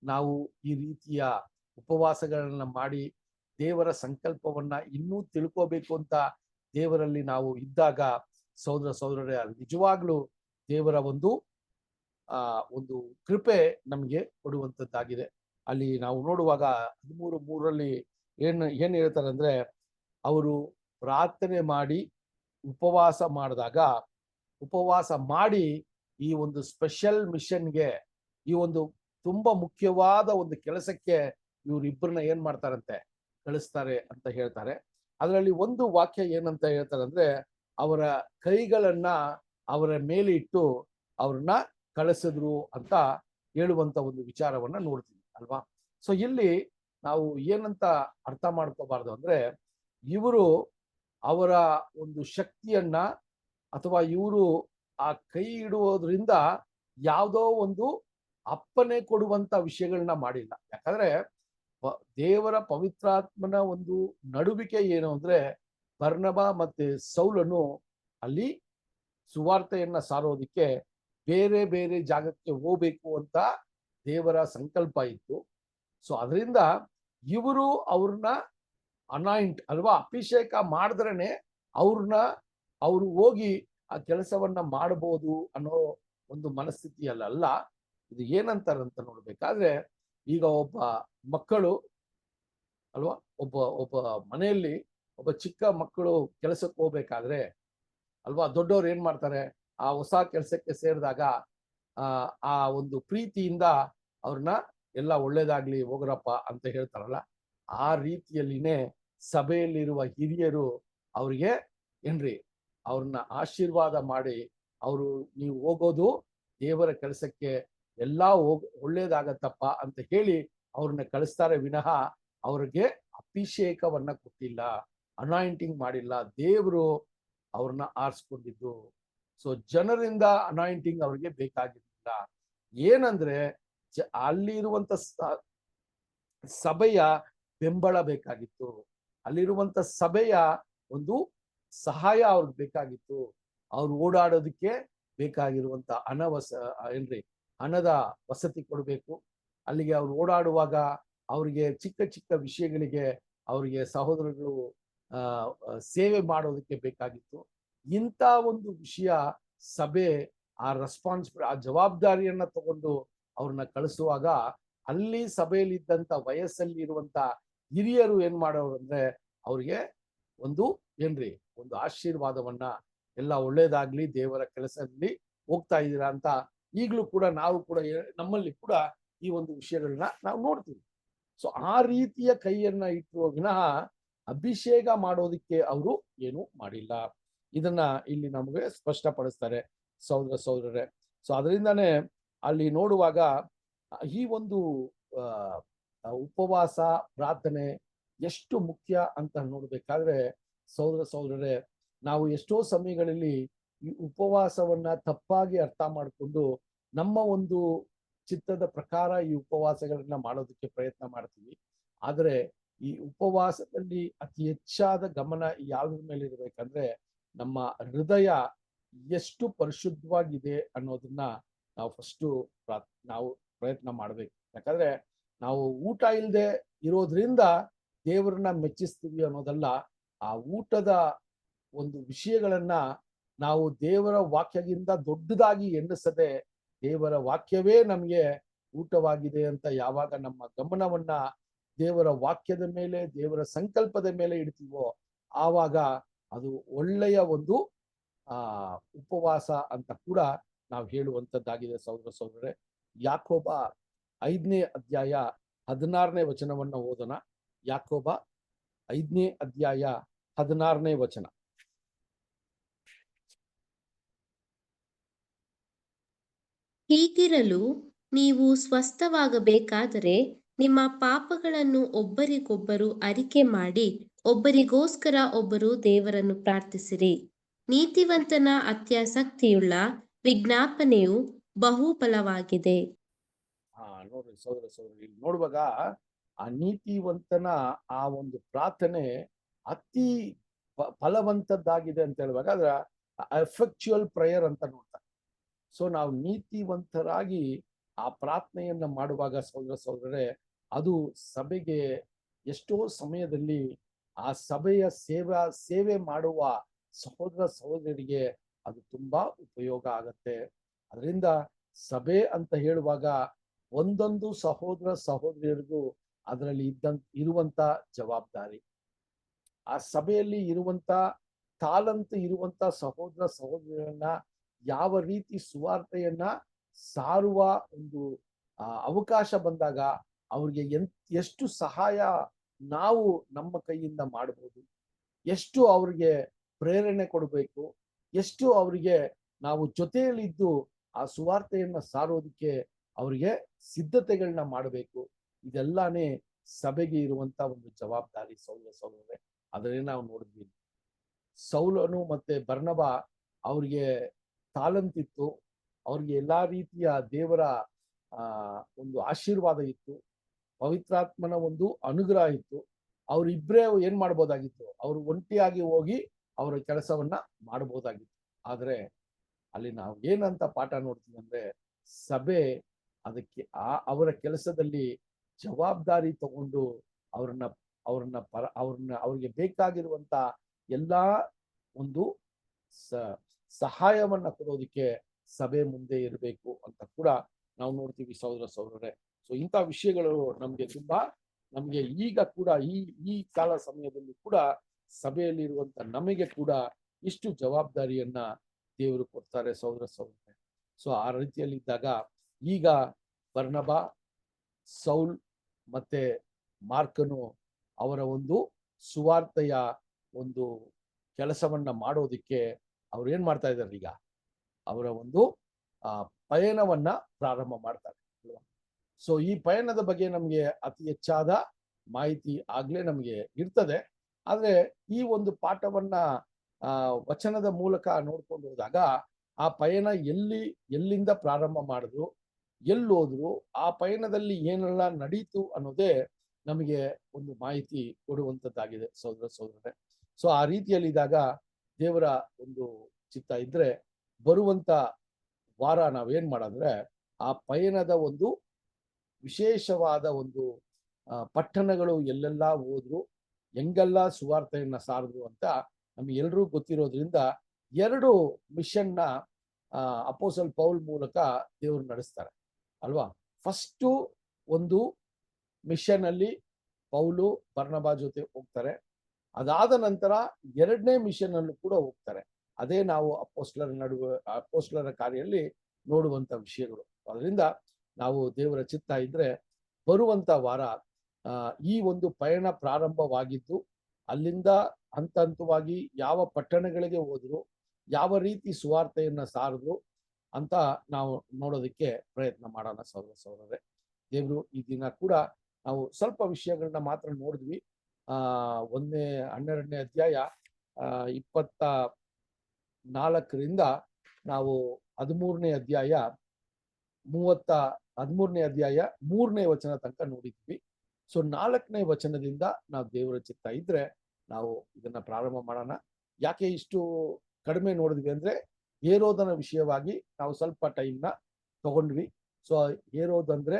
ನಾವು ಈ ರೀತಿಯ ಉಪವಾಸಗಳನ್ನ ಮಾಡಿ ದೇವರ ಸಂಕಲ್ಪವನ್ನ ಇನ್ನೂ ತಿಳ್ಕೋಬೇಕು ಅಂತ ದೇವರಲ್ಲಿ ನಾವು ಇದ್ದಾಗ ಸಹೋದರ ಸಹೋದರರೇ, ನಿಜವಾಗ್ಲೂ ದೇವರ ಒಂದು ಕೃಪೆ ನಮಗೆ ಕೊಡುವಂಥದ್ದಾಗಿದೆ. ಅಲ್ಲಿ ನಾವು ನೋಡುವಾಗ 13:3 ಏನ್ ಹೇಳ್ತಾರೆ ಅಂದ್ರೆ, ಅವರು ಪ್ರಾರ್ಥನೆ ಮಾಡಿ ಉಪವಾಸ ಮಾಡಿ ಈ ಒಂದು ಸ್ಪೆಷಲ್ ಮಿಷನ್ಗೆ, ಈ ಒಂದು ತುಂಬಾ ಮುಖ್ಯವಾದ ಒಂದು ಕೆಲಸಕ್ಕೆ ಇವರಿಬ್ಬರನ್ನ ಏನ್ ಮಾಡ್ತಾರಂತೆ, ಕಳಿಸ್ತಾರೆ ಅಂತ ಹೇಳ್ತಾರೆ. ಅದರಲ್ಲಿ ಒಂದು ವಾಕ್ಯ ಏನಂತ ಹೇಳ್ತಾರೆ ಅಂದ್ರೆ, ಅವರ ಕೈಗಳನ್ನ ಅವರ ಮೇಲೆ ಇಟ್ಟು ಅವ್ರನ್ನ ಕಳಿಸಿದ್ರು ಅಂತ ಹೇಳುವಂತ ಒಂದು ವಿಚಾರವನ್ನ ನೋಡ್ತೀವಿ ಅಲ್ವಾ. ಸೊ ಇಲ್ಲಿ ನಾವು ಏನಂತ ಅರ್ಥ ಮಾಡ್ಕೋಬಾರ್ದು ಅಂದ್ರೆ, ಇವರು ಅವರ ಒಂದು ಶಕ್ತಿಯನ್ನ ಅಥವಾ ಇವರು ಆ ಕೈ ಇಡುವುದರಿಂದ ಯಾವುದೋ ಒಂದು ಅಪ್ಪನೆ ಕೊಡುವಂತ ವಿಷಯಗಳನ್ನ ಮಾಡಿಲ್ಲ. ಯಾಕಂದ್ರೆ ದೇವರ ಪವಿತ್ರಾತ್ಮನ ಒಂದು ನಡುವಿಕೆ ಏನು ಅಂದ್ರೆ, ಬರ್ನಬ ಮತ್ತೆ ಸೌಲನು ಅಲ್ಲಿ ಸುವಾರ್ತೆಯನ್ನ ಸಾರೋದಿಕ್ಕೆ ಬೇರೆ ಬೇರೆ ಜಾಗಕ್ಕೆ ಹೋಗ್ಬೇಕು ಅಂತ ದೇವರ ಸಂಕಲ್ಪ ಇತ್ತು. ಸೊ ಅದರಿಂದ ಇವರು ಅವ್ರನ್ನ ಅನಾಯಿಂಟ್ ಅಲ್ವಾ, ಅಭಿಷೇಕ ಮಾಡಿದ್ರೇನೆ ಅವರು ಹೋಗಿ ಆ ಕೆಲಸವನ್ನ ಮಾಡಬಹುದು ಅನ್ನೋ ಒಂದು ಮನಸ್ಥಿತಿಯಲ್ಲ. ಇದು ಏನಂತಾರಂತ ನೋಡ್ಬೇಕಾದ್ರೆ, ಈಗ ಒಬ್ಬ ಮಕ್ಕಳು ಅಲ್ವಾ, ಒಬ್ಬ ಮನೆಯಲ್ಲಿ ಒಬ್ಬ ಚಿಕ್ಕ ಮಕ್ಕಳು ಕೆಲಸಕ್ಕೆ ಹೋಗ್ಬೇಕಾದ್ರೆ ಅಲ್ವಾ? ದೊಡ್ಡವ್ರು ಏನ್ ಮಾಡ್ತಾರೆ, ಆ ಹೊಸ ಕೆಲಸಕ್ಕೆ ಸೇರಿದಾಗ ಆ ಒಂದು ಪ್ರೀತಿಯಿಂದ ಅವ್ರನ್ನ ಎಲ್ಲ ಒಳ್ಳೇದಾಗ್ಲಿ ಹೋಗ್ರಪ್ಪ ಅಂತ ಹೇಳ್ತಾರಲ್ಲ, ಆ ರೀತಿಯಲ್ಲಿನೇ ಸಭೆಯಲ್ಲಿರುವ ಹಿರಿಯರು ಅವ್ರಿಗೆ ಏನ್ರಿ ಅವ್ರನ್ನ ಆಶೀರ್ವಾದ ಮಾಡಿ, ಅವರು ನೀವು ಹೋಗೋದು ದೇವರ ಕೆಲಸಕ್ಕೆ ಎಲ್ಲಾ ಒಳ್ಳೇದಾಗತ್ತಪ್ಪ ಅಂತ ಹೇಳಿ ಅವ್ರನ್ನ ಕಳಿಸ್ತಾರೆ ವಿನಃ ಅವ್ರಿಗೆ ಅಭಿಷೇಕವನ್ನ ಕೊಟ್ಟಿಲ್ಲ, ಅನಾಯಿಂಟಿಂಗ್ ಮಾಡಿಲ್ಲ. ದೇವರು ಅವ್ರನ್ನ ಆರಿಸ್ಕೊಂಡಿದ್ದು. ಸೊ ಜನರಿಂದ ಅನಾಯಿಂಟಿಂಗ್ ಅವ್ರಿಗೆ ಬೇಕಾಗಿರ್ಲಿಲ್ಲ. ಏನಂದ್ರೆ ಅಲ್ಲಿರುವಂತ ಸಭೆಯ ಬೆಂಬಲ ಬೇಕಾಗಿತ್ತು, ಅಲ್ಲಿರುವಂತ ಸಭೆಯ ಒಂದು ಸಹಾಯ ಅವ್ರಿಗೆ ಬೇಕಾಗಿತ್ತು. ಅವ್ರು ಓಡಾಡೋದಕ್ಕೆ ಬೇಕಾಗಿರುವಂತ ಹಣದ ವಸತಿ ಕೊಡಬೇಕು. ಅಲ್ಲಿಗೆ ಅವ್ರು ಓಡಾಡುವಾಗ ಅವ್ರಿಗೆ ಚಿಕ್ಕ ಚಿಕ್ಕ ವಿಷಯಗಳಿಗೆ ಅವ್ರಿಗೆ ಸಹೋದರಗಳು ಸೇವೆ ಮಾಡೋದಕ್ಕೆ ಬೇಕಾಗಿತ್ತು. ಇಂಥ ಒಂದು ವಿಷಯ ಸಭೆ ಆ ಜವಾಬ್ದಾರಿಯನ್ನ ತಗೊಂಡು ಅವ್ರನ್ನ ಕಳಿಸುವಾಗ ಅಲ್ಲಿ ಸಭೆಯಲ್ಲಿದ್ದಂತ ವಯಸ್ಸಲ್ಲಿ ಇರುವಂತ ಹಿರಿಯರು ಏನ್ ಮಾಡೋರು ಅಂದ್ರೆ ಅವ್ರಿಗೆ ಒಂದು ಆಶೀರ್ವಾದವನ್ನ, ಎಲ್ಲ ಒಳ್ಳೇದಾಗ್ಲಿ, ದೇವರ ಕೆಲಸದಲ್ಲಿ ಹೋಗ್ತಾ ಇದ್ದೀರಾ ಅಂತ. ಈಗಲೂ ಕೂಡ ನಾವು ಕೂಡ ನಮ್ಮಲ್ಲಿ ಕೂಡ ಈ ಒಂದು ವಿಷಯಗಳನ್ನ ನಾವು ನೋಡ್ತೀವಿ. ಸೊ ಆ ರೀತಿಯ ಕೈಯನ್ನ ಇಟ್ಟುವ ವಿನಃ ಅಭಿಷೇಕ ಮಾಡೋದಿಕ್ಕೆ ಅವರು ಏನು ಮಾಡಿಲ್ಲ. ಇದನ್ನ ಇಲ್ಲಿ ನಮಗೆ ಸ್ಪಷ್ಟಪಡಿಸ್ತಾರೆ ಸಹೋದರರೇ. ಸೊ ಅದರಿಂದಾನೇ ಅಲ್ಲಿ ನೋಡುವಾಗ ಈ ಒಂದು ಉಪವಾಸ ಪ್ರಾರ್ಥನೆ ಎಷ್ಟು ಮುಖ್ಯ ಅಂತ ನೋಡ್ಬೇಕಾದ್ರೆ ಸಹೋದರರೇ, ನಾವು ಎಷ್ಟೋ ಸಮಯಗಳಲ್ಲಿ ಈ ಉಪವಾಸವನ್ನ ತಪ್ಪಾಗಿ ಅರ್ಥ ಮಾಡಿಕೊಂಡು ನಮ್ಮ ಒಂದು ಚಿತ್ತದ ಪ್ರಕಾರ ಈ ಉಪವಾಸಗಳನ್ನ ಮಾಡೋದಕ್ಕೆ ಪ್ರಯತ್ನ ಮಾಡ್ತೀವಿ. ಆದರೆ ಈ ಉಪವಾಸದಲ್ಲಿ ಅತಿ ಹೆಚ್ಚಾದ ಗಮನ ಯಾವುದ್ರ ಮೇಲೆ ಇರ್ಬೇಕಂದ್ರೆ ನಮ್ಮ ಹೃದಯ ಎಷ್ಟು ಪರಿಶುದ್ಧವಾಗಿದೆ ಅನ್ನೋದನ್ನ ನಾವು ಫಸ್ಟು ನಾವು ಪ್ರಯತ್ನ ಮಾಡ್ಬೇಕು. ಯಾಕಂದ್ರೆ ನಾವು ಊಟ ಇಲ್ಲದೆ ಇರೋದ್ರಿಂದ ದೇವರನ್ನ ಮೆಚ್ಚಿಸ್ತೀವಿ ಅನ್ನೋದಲ್ಲ, ಆ ಊಟದ ಒಂದು ವಿಷಯಗಳನ್ನ ನಾವು ದೇವರ ವಾಕ್ಯದಿಂದ ದೊಡ್ಡದಾಗಿ ಎಣ್ಣಿಸದೆ ದೇವರ ವಾಕ್ಯವೇ ನಮಗೆ ಊಟವಾಗಿದೆ ಅಂತ ಯಾವಾಗ ನಮ್ಮ ಗಮನವನ್ನ ದೇವರ ವಾಕ್ಯದ ಮೇಲೆ, ದೇವರ ಸಂಕಲ್ಪದ ಮೇಲೆ ಇಡ್ತೀವೋ ಆವಾಗ ಅದು ಒಳ್ಳೆಯ ಒಂದು ಉಪವಾಸ ಅಂತ ಕೂಡ ನಾವು ಹೇಳುವಂಥದ್ದಾಗಿದೆ ಸಹೋದರರೇ. ಯಾಕೋಬ 5ನೇ ಅಧ್ಯಾಯ 16ನೇ ವಚನವನ್ನ ಓದೋಣ. ಯಾಕೋಬ 5ನೇ ಅಧ್ಯಾಯ 16ನೇ ವಚನ. ಹೀಗಿರಲು ನೀವು ಸ್ವಸ್ಥವಾಗಬೇಕಾದರೆ ನಿಮ್ಮ ಪಾಪಗಳನ್ನು ಒಬ್ಬರಿಗೊಬ್ಬರು ಅರಿಕೆ ಮಾಡಿ ಒಬ್ಬರಿಗೋಸ್ಕರ ಒಬ್ಬರು ದೇವರನ್ನು ಪ್ರಾರ್ಥಿಸಿರಿ. ನೀತಿವಂತನ ಅತ್ಯಾಸಕ್ತಿಯುಳ್ಳ ವಿಜ್ಞಾಪನೆಯು ಬಹುಫಲವಾಗಿದೆ. ನೋಡ್ರಿ ಸಹೋದರಿ, ನೋಡುವಾಗ ಆ ನೀತಿವಂತನ ಆ ಒಂದು ಪ್ರಾರ್ಥನೆ ಅತಿ ಫಲವಂತದ್ದಾಗಿದೆ ಅಂತ ಹೇಳುವಾಗ ಅದರ ಎಫೆಕ್ಚುಯಲ್ ಪ್ರೇಯರ್ ಅಂತ ನೋಡ್ತಾರೆ. ಸೊ ನಾವು ನೀತಿವಂತರಾಗಿ ಆ ಪ್ರಾರ್ಥನೆಯನ್ನ ಮಾಡುವಾಗ ಸಹೋದರರೇ, ಅದು ಸಭೆಗೆ ಎಷ್ಟೋ ಸಮಯದಲ್ಲಿ ಆ ಸಭೆಯ ಸೇವೆ ಮಾಡುವ ಸಹೋದರರಿಗೆ ಅದು ತುಂಬಾ ಉಪಯೋಗ ಆಗತ್ತೆ. ಅದರಿಂದ ಸಭೆ ಅಂತ ಹೇಳುವಾಗ ಒಂದೊಂದು ಸಹೋದರಿಯರಿಗೂ ಅದರಲ್ಲಿ ಇರುವಂತ ಜವಾಬ್ದಾರಿ, ಆ ಸಭೆಯಲ್ಲಿ ಇರುವಂತ ತಾಲಂತ ಇರುವಂತ ಸಹೋದರಿಯರನ್ನ ಯಾವ ರೀತಿ ಸುವಾರ್ತೆಯನ್ನ ಸಾರುವ ಒಂದು ಅವಕಾಶ ಬಂದಾಗ ಅವ್ರಿಗೆ ಎಷ್ಟು ಸಹಾಯ ನಾವು ನಮ್ಮ ಕೈಯಿಂದ ಮಾಡಬಹುದು, ಎಷ್ಟು ಅವ್ರಿಗೆ ಪ್ರೇರಣೆ ಕೊಡಬೇಕು, ಎಷ್ಟು ಅವರಿಗೆ ನಾವು ಜೊತೆಯಲ್ಲಿದ್ದು ಆ ಸುವಾರ್ತೆಯನ್ನ ಸಾರೋದಕ್ಕೆ ಅವರಿಗೆ ಸಿದ್ಧತೆಗಳನ್ನ ಮಾಡಬೇಕು. ಇದೆಲ್ಲಾನೇ ಸಭೆಗೆ ಇರುವಂತ ಒಂದು ಜವಾಬ್ದಾರಿ ಸಹೋದರರೇ. ಅದನ್ನೇ ನಾವು ನೋಡಿದ್ವಿ. ಸೌಲನು ಮತ್ತೆ ಬರ್ನಬ ಅವ್ರಿಗೆ ತಾಲಂತಿತ್ತು, ಅವ್ರಿಗೆ ಎಲ್ಲಾ ರೀತಿಯ ದೇವರ ಒಂದು ಆಶೀರ್ವಾದ ಇತ್ತು, ಪವಿತ್ರಾತ್ಮನ ಒಂದು ಅನುಗ್ರಹ ಇತ್ತು. ಅವರಿಬ್ಬರೇ ಏನ್ ಮಾಡ್ಬೋದಾಗಿತ್ತು, ಅವರು ಒಂಟಿಯಾಗಿ ಹೋಗಿ ಅವರ ಕೆಲಸವನ್ನ ಮಾಡಬಹುದಾಗಿತ್ತು. ಆದ್ರೆ ಅಲ್ಲಿ ನಾವು ಏನಂತ ಪಾಠ ನೋಡ್ತೀವಿ ಅಂದ್ರೆ ಸಭೆ ಅದಕ್ಕೆ ಅವರ ಕೆಲಸದಲ್ಲಿ ಜವಾಬ್ದಾರಿ ತಗೊಂಡು ಅವ್ರಿಗೆ ಬೇಕಾಗಿರುವಂತ ಎಲ್ಲಾ ಒಂದು ಸಹಾಯವನ್ನ ಕೊಡೋದಕ್ಕೆ ಸಭೆ ಮುಂದೆ ಇರಬೇಕು ಅಂತ ಕೂಡ ನಾವು ನೋಡ್ತೀವಿ ಸಹೋದರರೇ. ಸೊ ಇಂಥ ವಿಷಯಗಳು ನಮ್ಗೆ ಈಗ ಕೂಡ ಈ ಕಾಲ ಸಮಯದಲ್ಲಿ ಕೂಡ ಸಭೆಯಲ್ಲಿ ಇರುವಂತ ನಮಗೆ ಕೂಡ ಇಷ್ಟು ಜವಾಬ್ದಾರಿಯನ್ನ ದೇವರು ಕೊಡ್ತಾರೆ ಸಹೋದರ ಸಹೋದರರೇ. ಸೊ ಆ ರೀತಿಯಲ್ಲಿದ್ದಾಗ ಈಗ ಬರ್ನಬ, ಸೌಲ್ ಮತ್ತೆ ಮಾರ್ಕನು ಅವರ ಒಂದು ಸುವಾರ್ತೆಯ ಒಂದು ಕೆಲಸವನ್ನ ಮಾಡೋದಿಕ್ಕೆ ಅವ್ರು ಏನ್ ಮಾಡ್ತಾ ಇದ್ದಾರೆ, ಈಗ ಅವರ ಒಂದು ಪಯಣವನ್ನ ಪ್ರಾರಂಭ ಮಾಡ್ತಾರೆ. ಸೊ ಈ ಪಯಣದ ಬಗ್ಗೆ ನಮ್ಗೆ ಅತಿ ಹೆಚ್ಚಾದ ಮಾಹಿತಿ ಆಗ್ಲೇ ನಮ್ಗೆ ಇರ್ತದೆ. ಆದ್ರೆ ಈ ಒಂದು ಪಾಠವನ್ನ ವಚನದ ಮೂಲಕ ನೋಡ್ಕೊಂಡು ಹೋದಾಗ ಆ ಪಯಣ ಎಲ್ಲಿಂದ ಪ್ರಾರಂಭ ಮಾಡಿದ್ರು, ಎಲ್ಲಿ ಹೋದ್ರು, ಆ ಪಯಣದಲ್ಲಿ ಏನೆಲ್ಲ ನಡೀತು ಅನ್ನೋದೇ ನಮಗೆ ಒಂದು ಮಾಹಿತಿ ಕೊಡುವಂಥದ್ದಾಗಿದೆ ಸಹೋದರ ಸಹೋದರರೇ. ಸೊ ಆ ರೀತಿಯಲ್ಲಿದ್ದಾಗ ದೇವರ ಒಂದು ಚಿತ್ತ ಇದ್ರೆ ಬರುವಂತ ವಾರ ನಾವೇನ್ ಮಾಡಂದ್ರೆ ಆ ಪಯಣದ ಒಂದು ವಿಶೇಷವಾದ ಒಂದು ಪಟ್ಟಣಗಳು ಎಲ್ಲೆಲ್ಲ ಹೋದ್ರು, ಹೆಂಗೆಲ್ಲ ಸುವಾರ್ತೆಯನ್ನ ಸಾರಿದ್ರು ಅಂತ ನಮ್ಗೆಲ್ರೂ ಗೊತ್ತಿರೋದ್ರಿಂದ 2 ಮಿಷನ್ನ ಅಪೋಸ್ಟಲ್ ಪೌಲ್ ಮೂಲಕ ದೇವರು ನಡೆಸ್ತಾರೆ ಅಲ್ವಾ. ಫಸ್ಟು ಒಂದು ಮಿಷನ್ ಅಲ್ಲಿ ಪೌಲು ಬರ್ನಬಾ ಜೊತೆ ಹೋಗ್ತಾರೆ. ಅದಾದ ನಂತರ 2ನೇ ಮಿಷನ್ ಅಲ್ಲೂ ಕೂಡ ಹೋಗ್ತಾರೆ. ಅದೇ ನಾವು ಅಪೋಸ್ಟಲರ ಕಾರ್ಯಲ್ಲಿ ನೋಡುವಂತ ವಿಷಯಗಳು. ಅದರಿಂದ ನಾವು ದೇವರ ಚಿತ್ತ ಇದ್ರೆ ಬರುವಂತ ವಾರ ಈ ಒಂದು ಪಯಣ ಪ್ರಾರಂಭವಾಗಿದ್ದು ಅಲ್ಲಿಂದ ಹಂತ ಹಂತವಾಗಿ ಯಾವ ಪಟ್ಟಣಗಳಿಗೆ ಹೋದ್ರು, ಯಾವ ರೀತಿ ಸುವಾರ್ತೆಯನ್ನ ಸಾರಿದ್ರು ಅಂತ ನಾವು ನೋಡೋದಕ್ಕೆ ಪ್ರಯತ್ನ ಮಾಡೋಣ ಸಹೋದರ ಸಹೋದರರೇ. ದೇವರು ಈ ದಿನ ಕೂಡ ನಾವು ಸ್ವಲ್ಪ ವಿಷಯಗಳನ್ನ ಮಾತ್ರ ನೋಡಿದ್ವಿ. 12ನೇ ಅಧ್ಯಾಯ 24ರಿಂದ ನಾವು 13ನೇ ಅಧ್ಯಾಯ 3ನೇ ವಚನ ತನಕ ನೋಡಿದ್ವಿ. ಸೊ 4ನೇ ವಚನದಿಂದ ನಾವು ದೇವರ ಚಿತ್ತ ಇದ್ರೆ ನಾವು ಇದನ್ನ ಪ್ರಾರಂಭ ಮಾಡೋಣ. ಯಾಕೆ ಇಷ್ಟು ಕಡಿಮೆ ನೋಡಿದ್ವಿ ಅಂದ್ರೆ ಹೇರೋದನ ವಿಷಯವಾಗಿ ನಾವು ಸ್ವಲ್ಪ ಟೈಮ್ನ ತಗೊಂಡ್ವಿ. ಸೊ ಹೇರೋದ್ ಅಂದ್ರೆ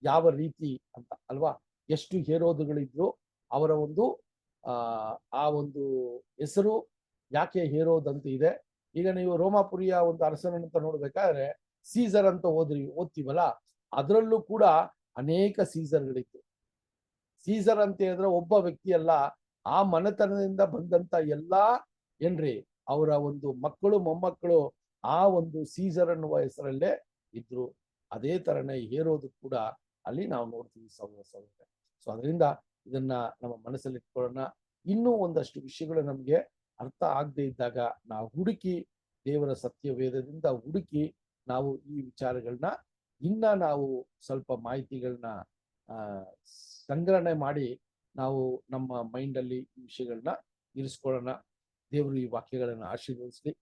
ಯಾವ ರೀತಿ ಅಂತ ಅಲ್ವಾ, ಎಷ್ಟು ಹೇರೋದುಗಳಿದ್ರು, ಅವರ ಒಂದು ಆ ಒಂದು ಹೆಸರು ಯಾಕೆ ಹೇರೋದ್ ಅಂತ ಇದೆ. ಈಗ ನೀವು ರೋಮಾಪುರಿಯ ಒಂದು ಅರಸನಂತ ನೋಡ್ಬೇಕಾದ್ರೆ ಸೀಸರ್ ಅಂತ ಓದ್ತೀವಲ್ಲ, ಅದರಲ್ಲೂ ಕೂಡ ಅನೇಕ ಸೀಸರ್ಗಳಿತ್ತು. ಸೀಸರ್ ಅಂತ ಹೇಳಿದ್ರೆ ಒಬ್ಬ ವ್ಯಕ್ತಿ ಅಲ್ಲ, ಆ ಮನೆತನದಿಂದ ಬಂದಂತ ಎಲ್ಲಾ ಏನ್ರಿ ಅವರ ಒಂದು ಮಕ್ಕಳು ಮೊಮ್ಮಕ್ಕಳು ಆ ಒಂದು ಸೀಸರ್ ಅನ್ನುವ ಹೆಸರಲ್ಲೇ ಇದ್ರು. ಅದೇ ತರನೇ ಹೇರೋದು ಕೂಡ ಅಲ್ಲಿ ನಾವು ನೋಡ್ತೀವಿ ಸಹೋದರ ಸಹೋದರ. ಸೊ ಅದರಿಂದ ಇದನ್ನ ನಮ್ಮ ಮನಸ್ಸಲ್ಲಿ ಇಟ್ಕೊಳ್ಳೋಣ. ಇನ್ನೂ ಒಂದಷ್ಟು ವಿಷಯಗಳು ನಮ್ಗೆ ಅರ್ಥ ಆಗದೆ ಇದ್ದಾಗ ನಾವು ಹುಡುಕಿ, ದೇವರ ಸತ್ಯವೇದದಿಂದ ಹುಡುಕಿ ನಾವು ಈ ವಿಚಾರಗಳನ್ನ ನಾವು ಸ್ವಲ್ಪ ಮಾಹಿತಿಗಳನ್ನ ಸಂಗ್ರಹಣೆ ಮಾಡಿ ನಾವು ನಮ್ಮ ಮೈಂಡಲ್ಲಿ ಈ ವಿಷಯಗಳನ್ನ ಇರಿಸ್ಕೊಳ್ಳೋಣ. ದೇವರು ಈ ವಾಕ್ಯಗಳನ್ನು ಆಶೀರ್ವದಿಸಲಿ.